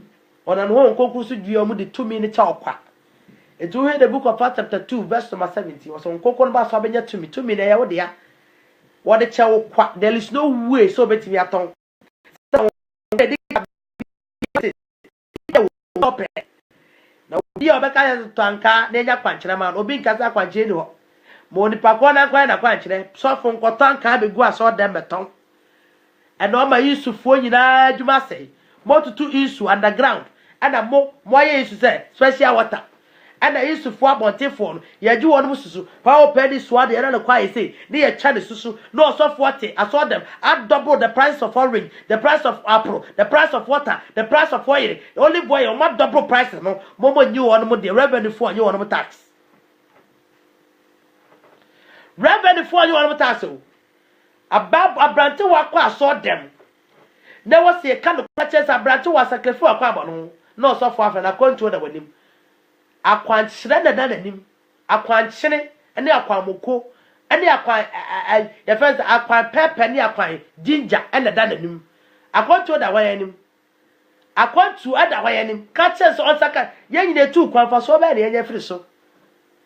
Ona no ho nkonkru so dua mu de tumi ne cha okwa. Etu he the book of Acts chapter 2 verse number 70 was on nkonkru ba so abenya tumi na ye wo de ya. Wo de cha okwa. There is no way so betimi aton. Na obi obeka ya tanka na enya kwankyere ma obi nkasa kwankyere ni ho. Mo ni pakwa na kwan na kwankyere so fo nkotanka be gu aso dem beton. And all my Yusufu nyina adwuma sei mo tutu isu underground and mo ye isu say special water and Yusufu abontefo no ye gi won mususu pa o pedi so ade na kwa say ne ye cha ne susu no so 40 I saw them add double the price of orange, the price of apple, the price of water, the price of oil, olive oil mo double price no mo nyi won mo the revenue for nyi won mo tax revenue for nyi won mo tax o abab abrante wa kwa so dem na wose e ka no purchase abrante wa sacrifice wa kwa abono no so for afa na control da wanim akwankyere na nanim akwankyere ene akwamoko ene akwan ya first akwan pepper ne akwan ginger ene da nanim akwanto da wayanim akwantu ada wayanim ka chance on saka yenyine tu kwanfa so ba ne yenye free so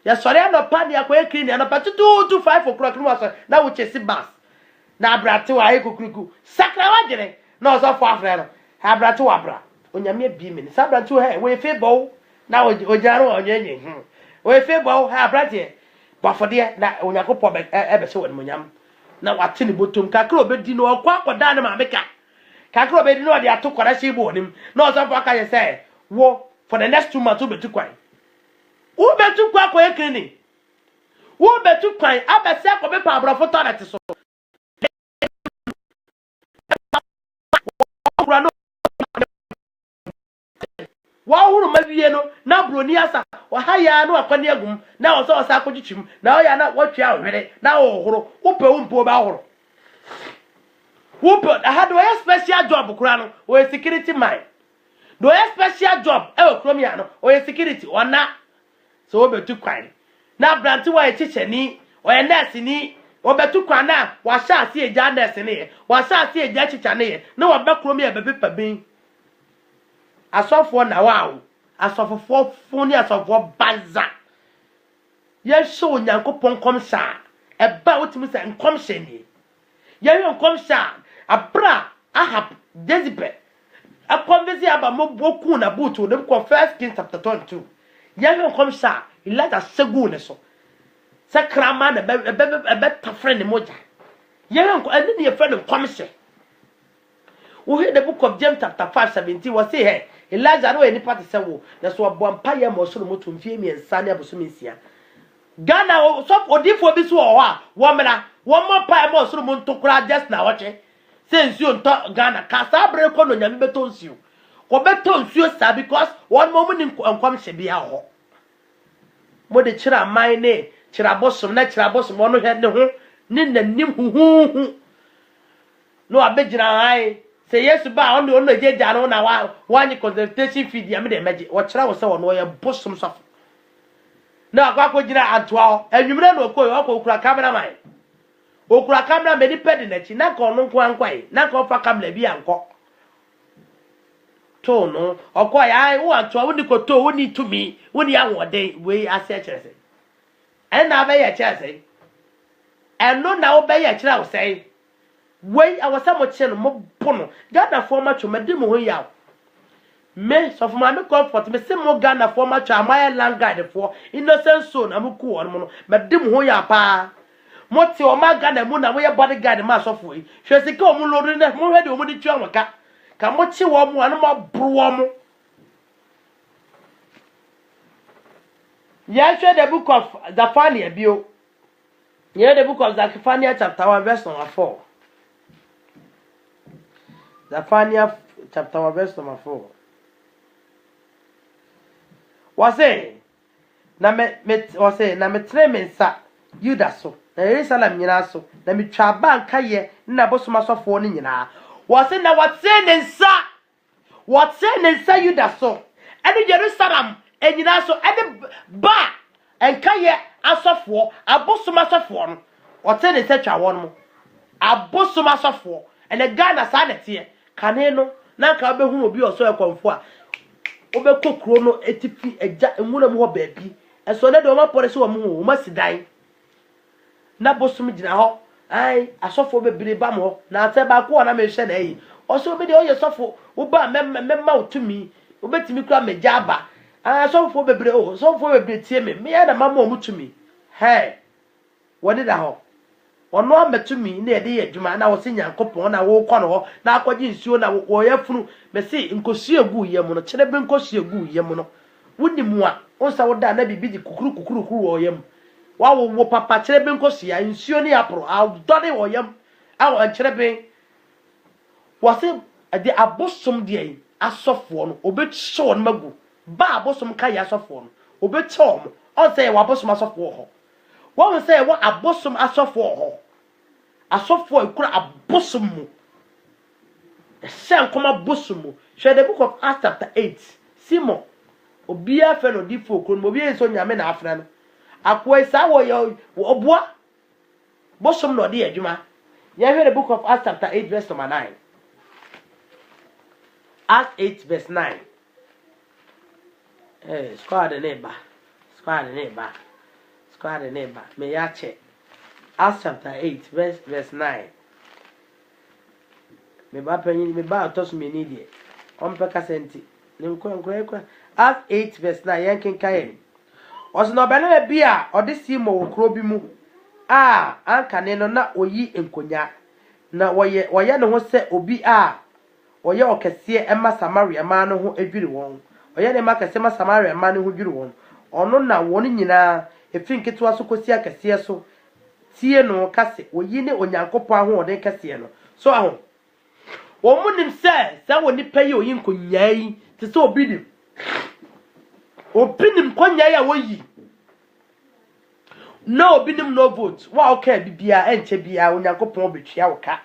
ya sori anopa ne akwa ekiri ne anopa 2 to 5 o'clock no so na wo chesi bus na abrate wa ekukuruku sakra wagere na ozo fo afre no abrate wa bra onyame bi mi ni sabrate he we fe bo na ojaro onyenye we fe bo ha abrate bafode na onyakopo ebe se won monyam na wate ni botom kakra obedi no okwa akoda na mameka kakra obedi no de atokora shi bo onim na ozo fo aka ye say wo for the next 2 months obetu kwan wo betu kwa ko ekini wo betu kwan abese akobe pa abrofo toilet so wa huru mabiye no na broni asa wa haya no akwani agum na wo so akogitwim na o ya na watwa ohwere na wo huru upe umpo ba huru upe had we special job kura no o security man do a special job e okrom ya no o security ona so obetu kwan na branti wa echicheni o nurse ni obetu kwan na wa sha ase eja nurse ni wa sha ase eja chicha ni na wa bakrom ya bepepa bin asofo na wawo asofo funi asofo banza ye show nyankopon komsha eba otimi se nkomshe ni ye nkomsha abra ahab Jezebel akonvesi aba moboku na butu ne ko 1 Kings chapter 22 ye nkomsha ilata segu ne so sakrama na be tafre ne moja ye nko ene ne ye fe ne nkomshe we hear the book of James chapter 5:17 was say hey Elijah no any part say wo na so abompa ye mo so mo tumfie mi ensa ne aboso minsia Ghana so odifo bi so o a wo mena wo mo pa mo so mo ntokura just na woche say nsuo nto Ghana ka sa bre ko no nyame beto nsuo ko beto nsuo sa because one mo ni nkom hye bia ho mo de kira man ne kira bosom na kira bosom no hwe ne ho ni nanim huhu no abegyina hai say yes ba on no jeja no na wa consultation fee dia me de meje wo kira wo se wo no ye bosom safo na akwa gina antoa enwumre no okoy okura camera man okura camera me di pedi na chi na ko no nko ankwai na ko fa camera bi anko to no okoy ai wo antoa wo ni ko to wo ni tumi wo ni awode we ase kyerese en na ba ye kyerese en no na wo ba ye kyerese wo sei we awasa mo che no mo pono Ghana forma chomede mo ho yaw me so for my comfort me say mo Ghana forma cha my land guide for innocent soul na mo ku won mo no mede mo ho ya pa mo ti o ma Ghana mu na mo ye bodyguard ma so for yi hwe sika o mo lori na mo hwe de o mo di twa mo ka mo chi wo mo anu mo bro wo mo ya share the book of Zephaniah bio yeah the book of Zephaniah chapter 1 verse number 4 Zephaniah chapter 1 verse number 4 wase na me tre me nsa Yuda so na Jerusalem nyina so na me twa banka ye na bosoma sofo ne nyina wase na wate ne nsa Yuda so ene Jerusalem enyina so ene ba enka ye asofo abosoma sofo no wate ne nsa twa won mo abosoma sofo ene Ghana sa na tie kane no na ka behu obi oso ekonfo a obekọ kuro no etifi eja enwura mu ho baabi eso ne de o ma pore se o mu o ma sidan na bosom gina ho ai asofo bebire ba mo na ate ba ko na me hwe na yi o so be de o ye sofo wo ba memma otumi wo betimi kura meja aba asofo bebire o sofo bebire tie me ya na mama o mutumi he woni da ho ono ametumi na ede ye adwuma na wo se nyankopon na wo kɔ no ho na akɔgye nsuo na wo ye funu me se nkosu egu yem no kyere be nkosu egu yem no wonimu a onsa wo da na bibi di kukuru wo yem wa wo papa kyere be nkosu ya nsuo ne apro a dɔde wo yem a wo kyere be wo se de abosom de asofo no obetwe won magu ba abosom ka ya asofo no obetwe won on say wo abosom asofo ho wo say wo abosom asofo ho asofo ikura abosom mu sen koma abosom mu share the book of Acts chapter 8 Simon obia fe no di fo kron obia so nyame na afra no akoa sa wo yo oboa bosom no de adwuma ya hear the book of Acts chapter 8 verse number 9 Acts 8 verse 9 squad the neighbor me ya che Acts chapter 8 verse 9 me ba panyin me ba otoso me ni die on pe kasenti ne nkwa Acts 8 verse 9 yankin kayen oso no bele bi a ode simo wo kro bi mu anka ne no na oyi enkonya na woye ne ho se obi oye okese ema Samaria ma no ho adwiri won oye ne ma kese ma Samaria ma no ho dwiri won ono na won nyina efinketo aso kosi akese so tie no kase oyi ne onyankopɔ aho ode kase no so aho wo munim se woni paye oyi nkonyai te se obinim konyai a woyi no obinim no vote wa okay bibia enche bia onyankopɔ obetwia wo ka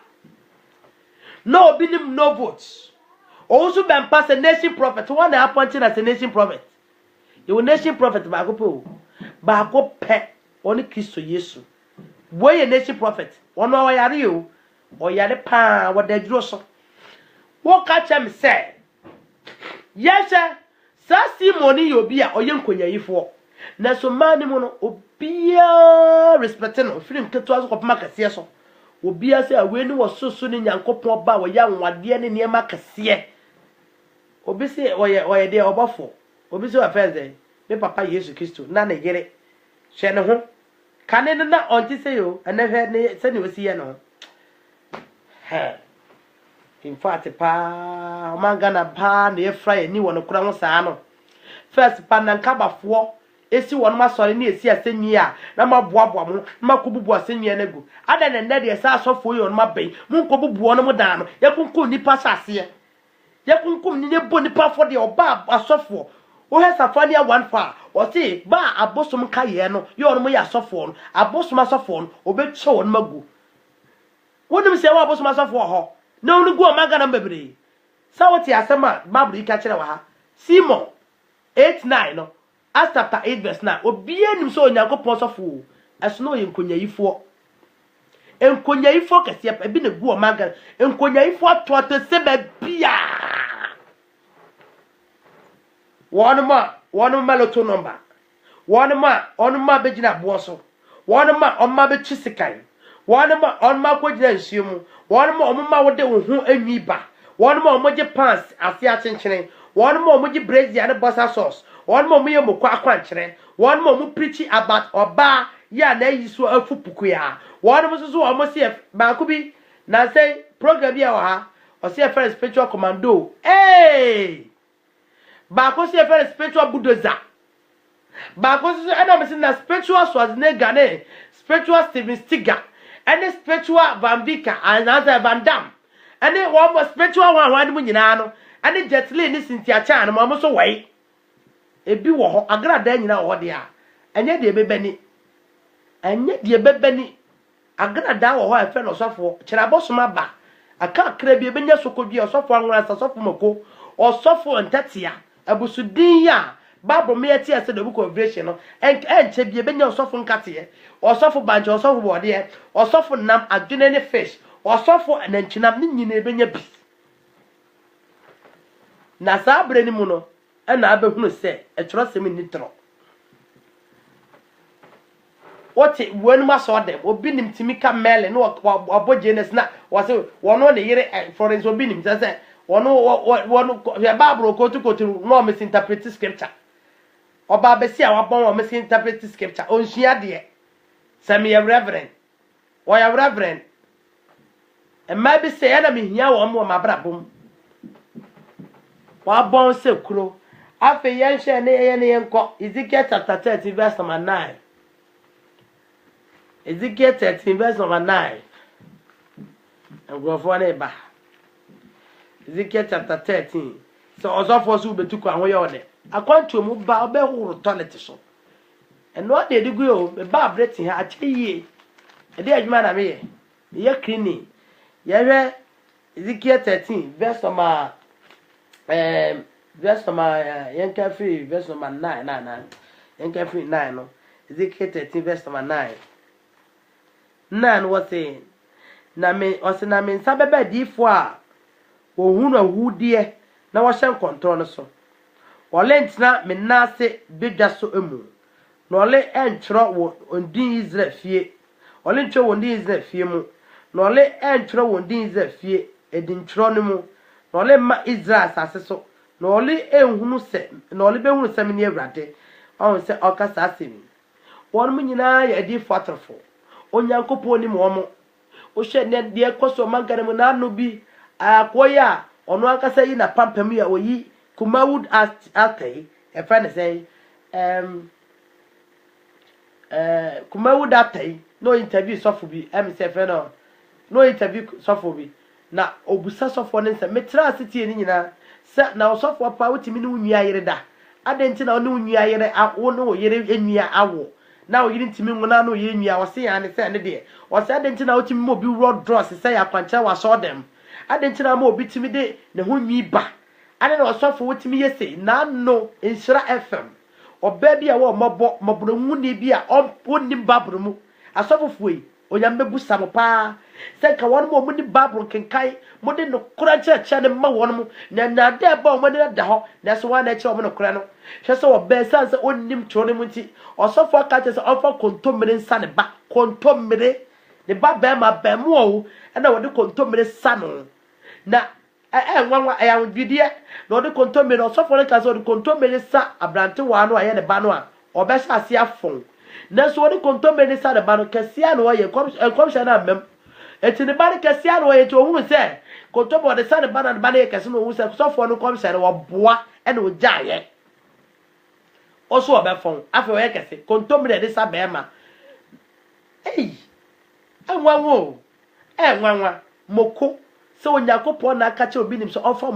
no obinim no votes also been pass a nation prophet one appointed as a nation prophet you nation prophet ba ko pe oni Kristo Yesu boy a nation prophet ono awayare o yare pa wadaduro so wo ka chem say yes sa simoni yobi a oyenkonyayifo na so mani mu no obia respecting no film keto aso kopma kase so obia se awe ni wo soso ni nyankopon ba wo ya nwade ne niema kase obi se oye de obofo obi se afeze me papa Yesu Kristo na na yere hwe ne ho kane ne na onti se yo ene hwe ne se ne osi ye no ha in fact pa manga na pa na efra ye ni wono kura ho saa no first pa na nkabafo esi won ma sori na esi asenyi a na ma boaboa mo ma kobubu asenyi na gu ada na nne de sa asofo yo no ma ben mo kobubu no mo dan no ye kunkum nipa sase ye kunkum ni ne bo nipa fo de oba asofo o he safani a one fa o ti ba abosom kaye no yo no mo ya asofo no abosom asofo no obetwe won magu wonim se wa abosom asofo ho na onu gu o maga na bebre sa woti asema babru ika kire wa ha Simon 8:9 no Acts chapter 8 verse 9 obia nim so onyankopon sofo esono yenkonyayifo kese pa bi na gu o maga enkonyayifo atoto se ba bia one ma loto number one ma begina boso one ma be chisikai one ma kwogina nsuomu one ma wode wo hu anwi ba one ma omoje pants ase achenchere one ma omoje brazier and bossa sauce one ma omoye mokwa akwanchere one ma omo preach about oba ya na yiso afupuku ya one ma so omo se ba ko bi na say program ya wa ha o se first spiritual commando ba ko se first spiritual bulldozer ba ko so ana me na spiritual Schwarzenegger ne spiritual Steven Stiga and spiritual Van Vika and other Van Dam and one was spiritual one mu nyina no and Jet Li ni Cynthia Chan mo so wai e bi wo ho agrada nyina wo de a enye de bebani agrada wo ho e fe no sofo kira bosoma ba aka kra bi ebenya sokodwi osofo anwura sofo mako osofo ntatia abusudin ya Bible me ati ase the book of Revelation no enche bi ebenya osofo nkate osofo banche osofo bode osofo nam adwene ne fish osofo nanchinam ne nyina ebenya bi na sa abre ni mu no ana abehunu se etro sem ni tro what when ma so dem obi nim timi ka mele no obojenes na wase wono ne yere florence obi nim say wono ya bible kotu no misinterpret scripture oba besi a wabon o misinterpret scripture onhia de same ya reverend o ya reverend e ma bi say na me hia wo mo mabrabom wabon se kuro afi yen hye ne yenko Ezekiel chapter 30 verse number 9 Ezekiel 13 verse number 9 and go for neighbor Ezekiel chapter 13 so osofo so betuko anwo ye ode akwantu mu ba obe huru toilet so and no dey digu o be ba bretin ha acheye e dey adwuma na me ye cleaning ye hwe Ezekiel 13 verse number verse number yanka free verse number 9 yanka free 9 no Ezekiel 13 verse number 9 nan was saying na me nsabebe difo a ohunu ahudie na wo hye control no so ole ntina me nase bedwa so emu na ole entro wo ondin Israel fie ole ntro wo ondin Israel fie mu na ole entro wo ondin Israel fie edintro no mu na ole ma Israel asase so na ole ehunu se na ole behunu se me ne Awurade on se okasa asemi won mu nyina ya difo atrofo onyankopon ni mo o hye ne de ekoso magare mu na no bi akoya ono akasa yi na pampam ya oyi Kumawud atai e fa ne say Kumawud atai no interview sofo bi em se fe no interview sofo bi na obusa sofo ne se metra city ni nyina se na sofo pa wotimi ne unua yire da adenti na ono unua yire wo no yire enua awo na o yiri ntimi ngona no yire nua wo se ya ne se ne de wo se adenti na wotimi mo bi road dross se ya kwancha wa so dem adenti na mo obi timi de ne ho nwi ba ane na osofo wotimi yese na no Nhyira FM oba bia wo mobro nwuni bia onim babro mu asofo fuyi onyambe busa mo pa se ka won mo ni babro kenkai mo de no kura cheche ne ma won mu na de ba mo de da ho na so wa na che mo no kura no hwe se oba sanse onim tro mu nti osofo aka che se ofa kontomire nsa ne ba kontomire ne ba ba ma ba mu o na wo de kontomire sa no na nwanwa ya dwidie na odi kontomere osofo ne kaso odi kontomere sa abrante wa no aye ne ba no a obehya ase afon na so odi kontomere sa ne ba no kasia no ye komsha na mem eti ne ba ne kasia no ye to ohunu se kontomere de sa ne ba na ba ne kase no ohunu se osofo no komsha ne wo boa e na ojaye oso obefon afa ye kase kontomere de sa be ma enwanwo moko so Onyankopon na aka che obi nim so ofa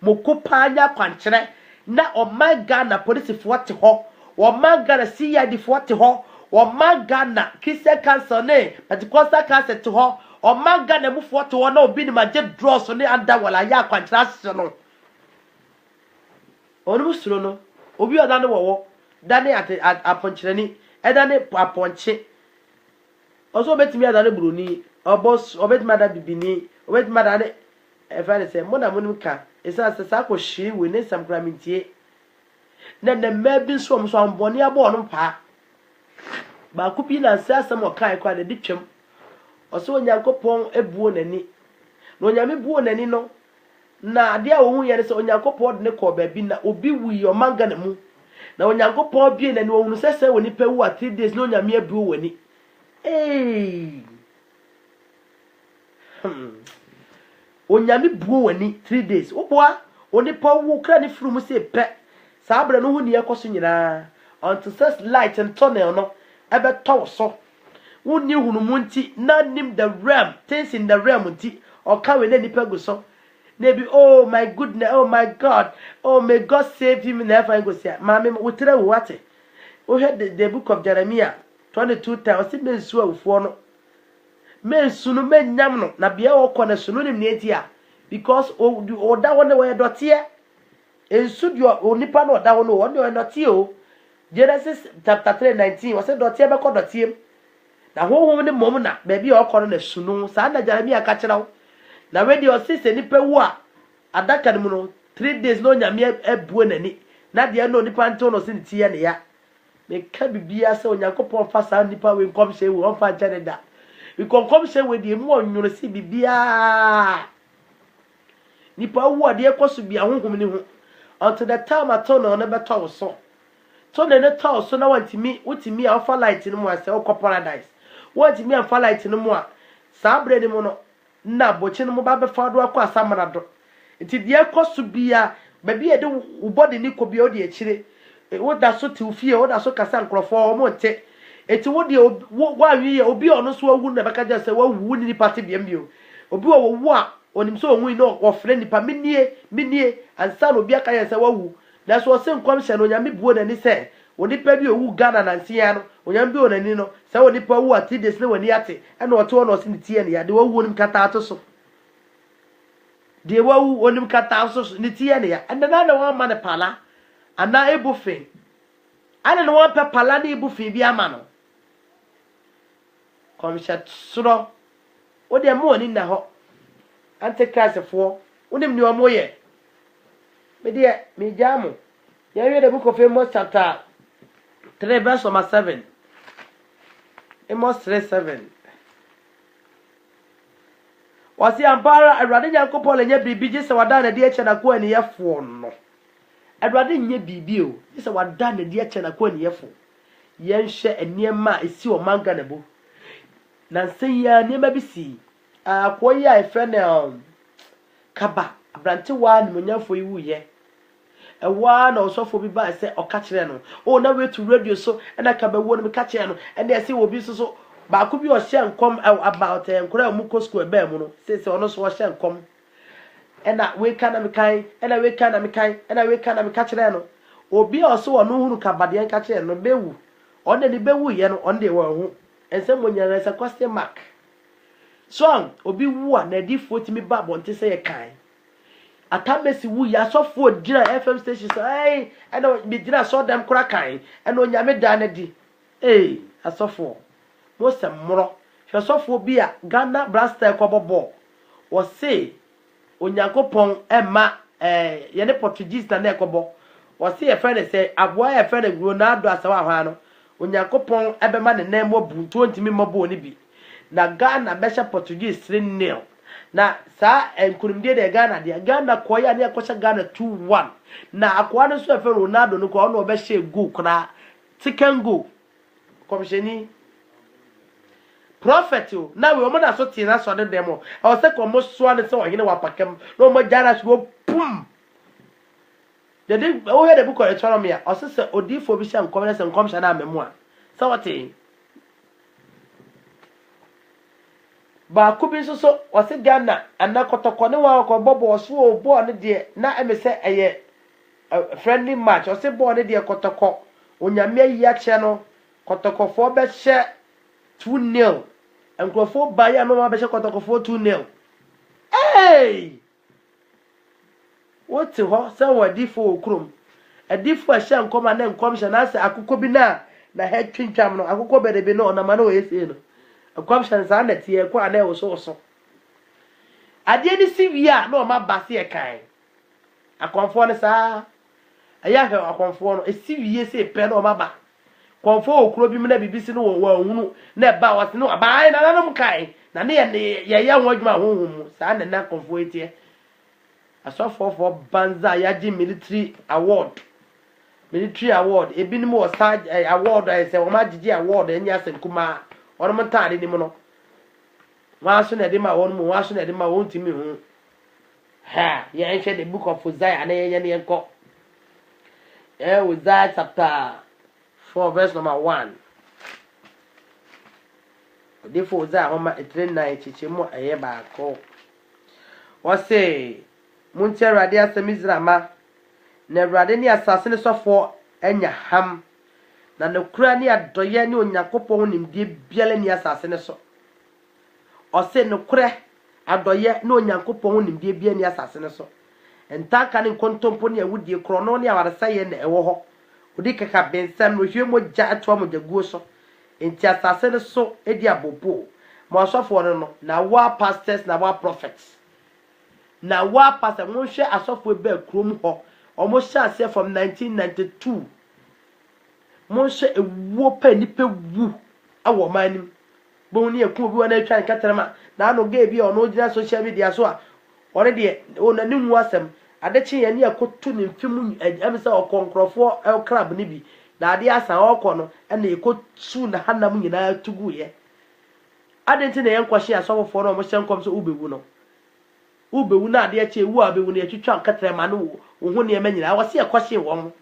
moko paanya kwankyere na omaga na police forte ho omaga na CID forte ho omaga na Christian Council ne Pentecostal Council te ho omaga na mu forte ho na obi nim age draws ne anda wala ya kwankyere asese no onu musuro no obi oda ne wowo dane aponkyere ni edane aponche oso betimi adane buruni obos obetimi ada bibini wait madam e fa ne se mo na mo ka esa se sa ko hwe we ne sam kramintie na na ma bi so mo so ambone abo no pa ba ku bi na se sam o kai kwa de ditwem o so Onyankopon ebuo nani na onyame buo nani no na ade a wo hu ye ne se Onyankopon de ne ko ba bi na obi wi o manga na mu na Onyankopon bi nani wo hu se se woni pa wu a 3 days na onyame abuo wani onyame buo wani 3 days oboa oni pa wu kra ne furu mu se pe saabra no hu ne yakoso nyina until says light and tunnel no ebe to so woni hunu mu nti na nim the realm things in the realm nti o ka we na nipa go so na bi oh my goodness oh my god oh may God save him na fa go sia ma me wotre wo ate o he the book of Jeremiah 22 times me nsu awufo no men sunu men nyam no na bia wo kɔ na sunu nim ne tia because o da won we dotie ensu dio onipa no da won o won no tie o Genesis chapter 3:19 wo se dotie be kɔ dotie na ho ne mom na ba bia o kɔ no na sunu sa na Jeremia ka kyerɛw na we di o sise nipa wu a adaka mu no 3 days no nyame ebuo nani na de no nipa nto no se tie ne ya me ka bibia se onyankopon fa sa nipa we nkom hye we on fa nche ne da we konkom hye we de mu onwuro si bibia nipa wo de ekoso bia honhom ni ho until the time ato no na beto so so na ne to so na wantimi wutimi a ofa light no mu ase okọ paradise wantimi a fa light no mu a sa bre ni mu no na bochi no mu ba be fa do akọ asamana do nti de ekoso bia ba bi e de ubodi ni ko bia o de akire wo da so ti ufie wo da so kasa nkrofo o mo nte eti wo de wo anwi ye obi ono so awu na beka je se wo wu ni party bia mbio obi wo wo a onim so onwu no ofre nipa minie ansa no obi aka ye se wo wu na so se nkom hye no nyame buo na ni se onipa bi owu Ghana na nsia no onyam bi onani no se onipa wu ati des ne wani ate e na oto no se ni tie ne ya de wo wu nim kata ato so de wo wu onim kata so ni tie ne ya enda na wa ma ne pala ana ebufe ana no wa pe pala na ebufe bi ama no komisha suro o de mo ni na ho antichrist fo unim ni o mo ye me de me jamu ya read the book of Amos chapter 3 verse 7 Amos 3:7 wasi ampara awrade yankopon le nya bibi je se wada na de eche na ko ani yefo no awrade nya bibi o je se wada na de eche na ko ani yefo yenhye eniema esi o manga na bo na nsen ya niema bi si akoyi a efe na kaba abrante wa ni monyafo yi wuye ewa na osofo bi ba se okakire no o na we to radio so na kaba wo no ka kire no and they say obi so ba ko bi o hye nkom about nkora mu kosko ebe mu no say ono so o hye nkom na we kana me kan na we kana me kan na we kana me ka kire no obi o so ono hunu kaba de ka kire no bewu on de bewu ye no on de wo hu ense monyara sa question mark so obi wu a na di 40 mi ba bonte say kan atamesi wu ya sofo gira FM station so ana bi gira so dem kura kan ana onyame da na di asofo mo se mro hwe sofo bi a Ghana Blaster ko bobo o se onyankopon ema ye ne Portuguese na na ekobo o se ye friend say aboa ye friend Ronaldo asawa hwa no onyankopon ebema ne na mo buntu ntimi mo bo ni bi na Ghana besha Portuguese 3-0 na sa enkurumde de Ghana koya ne akosha Ghana 2-1 na akwa no so efe Ronaldo no ko no obehye goal kra second goal komsheni prophet o na we omo na so tina so de demo o se ko mo so ne se o hene wa pakem no mo jara so pum de o he de book of Deuteronomy o se odifo bi sha nkom na se nkom sha na amemu a se wote ba kubi so wase Ghana anakotoko ne wa ko bobo so obo ne de na emese eye friendly match o se bo ne de kotoko onyame yi ache no kotoko fo be hye 2-0 enkrofo ba ya no ma be hye kotoko fo 2-0 what ho se wadi fo okrum adifo hye nkoma na nkom hye na se akoko bi na he twintwam no akoko bedebe no na ma na o yesi no akwamshan za na tie kwa na wo so ade ni sivia na o ma base e kan akwamfo ne sa aya he akwamfo no esiwie se pe na o ma ba kwamfo okuro bi na bibisi no wo hunu na ba wase no aba na nanum kan na ne ye ya wodwuma honhom sa na na kwamfo etie asofo for banza ya ji military award ebi ni mo sa award I say o ma jiji award enya sen kuma ono montade ni mo no waso na de ma won mo waso na de ma won timi hu ha ye enhwe the book of Isaiah na ye ne enko Isaiah chapter 4 verse number 1 de fo Isaiah homa 39 chichemu eye ba ko wo say munche rade asemizrama na rade ni asase ne sofo enya ham na nokura ni adoye ni onyankopon nimdie biale ni asase ne so o se nokura adoye ni onyankopon nimdie bia ni asase ne so entaka ni nkontompo ni awudie krono ni awarsaye na ewo ho odi kaka bensam no hwe moja atwa mojaguo so enti asase ne so edi abopo mo asofo no na wa pastors na wa prophets na wa pastor mo hwe asofo be krom ho almost shall say from 1992 Monshe a whooping nipe woo our mining Bony a cool one I try catarama now no gave you on no social media so already on a new wasm at the chin and near cotton in film and emissary or concro for El Crab Nibi now the ass all corner and they could soon the Hannah in to go ye. I didn't know question I saw for almost some comes to Ube Wuno. Ube Wuna, dear Che, who are when you try Catamano, who near many. I was here a question one.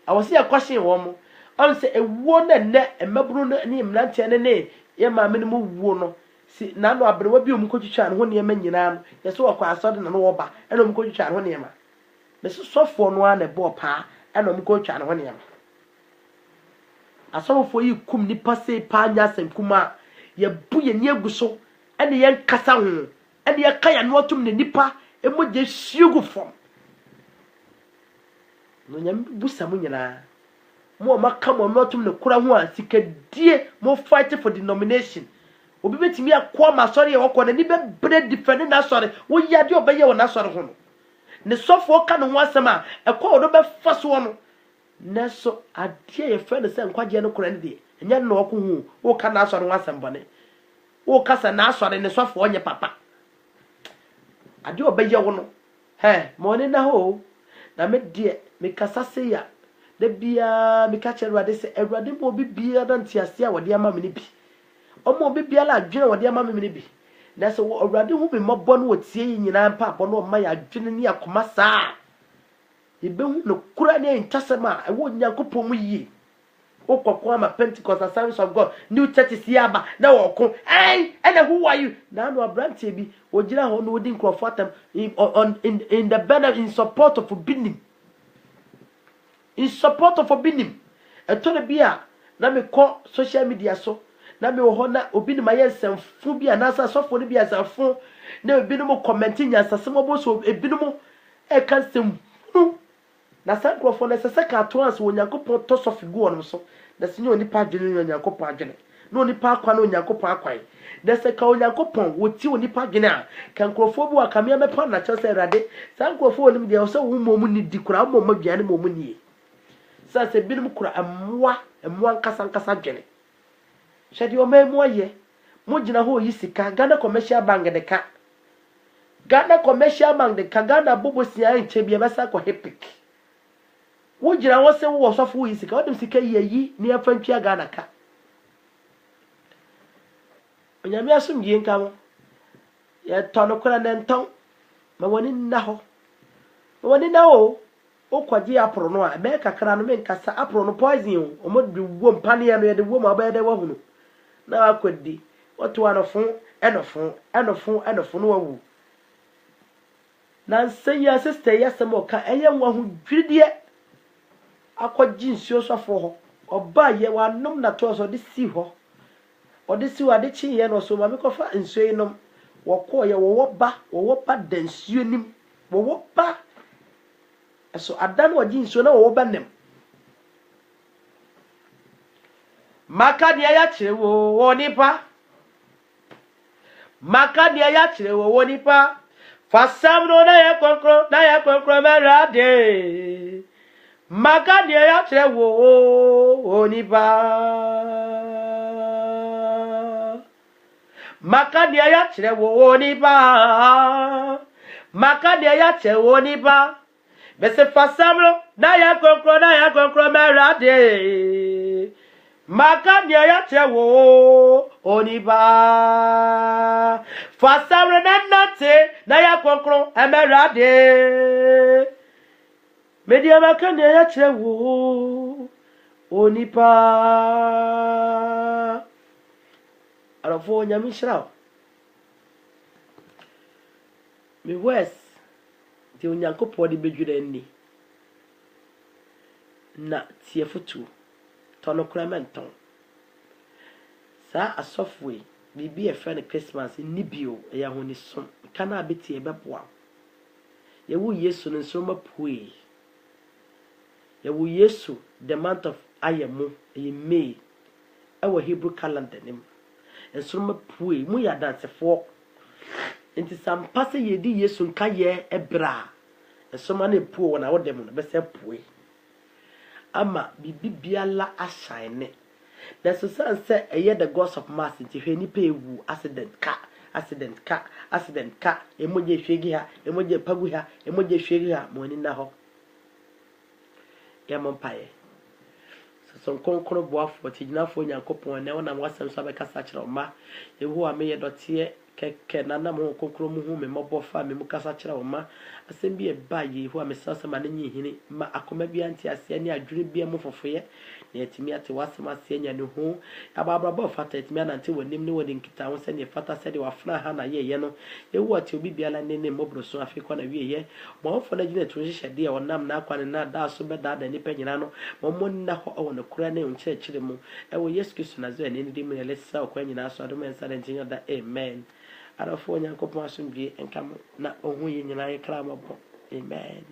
I was here a question one. I say a one and net and Mabruna and him lantern and nay, ye my minimum wono. See, now I believe you could chan when you many now. Yes, so I sudden and over, and I'm going to chan when you Mrs. Soft one a boar pa, and I'm going to chan when you I saw for you cum ni passe panyas and kuma, ye buy a near gusso, and the young cassan, and the kaya notum the nipper, and what you sugar from. No yam busamunina. More ma come on notum the kurawan, seek a dear more fighting for denomination. Obi bet me a kwama sorry or kwa ni be bread defending that sorry. Wo ya di obeye wona sorry ho no. Ne sofo ka no wasama e kwa odo be faso no. Neso adie ye friend say nkwaje no kora ne de. Enya no okwo hu. Wo ka na sorry wasam bone. Wo ka sa na sorry ne sofo onye papa. Ade obeye wo no. He, mo ne na ho. Na me de me kasa se ya. De bia me ka chere ade se Ewurade mo bi bia dan tiase a wo de ama me ne bi. Omo bibia la adwene wode ama me bi na so awurade hu me mabɔ no wotie nyina mpa abɔ no ma ya adwene ni akoma saa ibehu no kura ne ntasema ewo nyankopɔ mu yi okɔkɔ ama Pentecost Assemblies of God New Church siaba na wɔko and who are you na no abrante bi ogira ho no wodi nkrofo atam in the banner in support of binim etone bia na me kɔ social media so na me ho na obi ni maye nsɛmfo bi anasa sɔfo ni bi asafo na obi ni mo commenting yansasɛm oboso ebi ni mo e kan sɛm na sankrofo na sɛsɛ ka to anso onyankopɔn to sɔfo gu wɔn so na sɛ oni pa adwene onyankopɔn adwene na oni pa akwa na onyankopɔn akwan na sɛ ka onyankopɔn woti oni pa adwene a kan krofo bi wa kamea mepa na kyerɛ sɛ Awurade sankrofo oni mi de sɛ wo mom ni di kura mom aduane mom ni sɛ bi ni mo kura ammoa nkasa adwene Shadi o me moye mo gina ho yi sika Ghana Commercial Bank de ka Ghana Commercial Bank de ka Ghana bobosia enche bia besa ko hepic wo gina wo se wo sofo yi sika odum sika yi ni afantwa Ghana ka onyame asum yi nka mo ye tono kora na nton ma woni na ho o kwaji apro no a me kakra no me nkasa apro no poison o mo de wo mpane ya no ye de wo ma ba de wo hunu na akwadi oto anofo enofo no wawu na nsenya sister yasem oka eye nwa hu dwiridie akwaji nsuo sofo ho oba ye wanom na to so de si ho ode si wa de chi ye no so ma me kofa nsuo inom wokọ ye wo ba dansuo nim wo ba so adan wa ji nsuo na wo ba nem Makadia ya chirewo wonipa Makadia ya chirewo wonipa Fasamno na ya konkro merade Makadia ya chirewo wonipa Makadia ya chirewo wonipa Makadia ya chirewo wonipa Bese fasamno na ya konkro merade Makania ya chewo oniba fasamre nante na ya konkro emerade media makania ya chewo oniba arafo nyamishra me west ti onyankopɔ de bedwira ni na tie fotu tono kramenton sa asofwe bibi e friend Christmas ni bio ya honi som kana abeti e beboa ye wo Yesu no nso mapue ye wo Yesu the month of ayemu e May our Hebrew calendar nim nso mapue mu ya dansefo enti sampase ye di Yesu nka ye ebra nsoma na epuo wona wo dem no be se pue ama bibibiala ashine na so say eye the gods of mass nti hwe ni pe ewu accident ka emoje hwegi ha emoje pagu ha emoje hwegi ha mo ni na ho ya mompaye so konkoro boafo tiginafo nyankopon na wona wasem so abekasa kire ma ehu ameye dotie keke nana mo konkoro mu hu me mobofa me mu kasa kire ma asem bi e ba ye hu amesasa ma nanyi hini ma akoma bi anti ase ani adwene bi mu fofoye na yetimi ate wasem ase anya ne hu ababrabo fata yetimi anante wonim ne wodi nkita ho se ne fata se de wafna ha na ye no ewu ati obi biala ne mobroso afekwa na wiye mo ofo na gine to hyehyede e wonam na akwane na da so be da ni panyina no mo na ho o na kura ne nkyerɛkyerɛ mu ewo Yesu Kristo na zo ne ndi mu ne lesa okwa nyina so adom ensa de ntinya da amen arafo nyankopɔn asomdwe enkam na ohun yi nyina ye kra mabɔ amen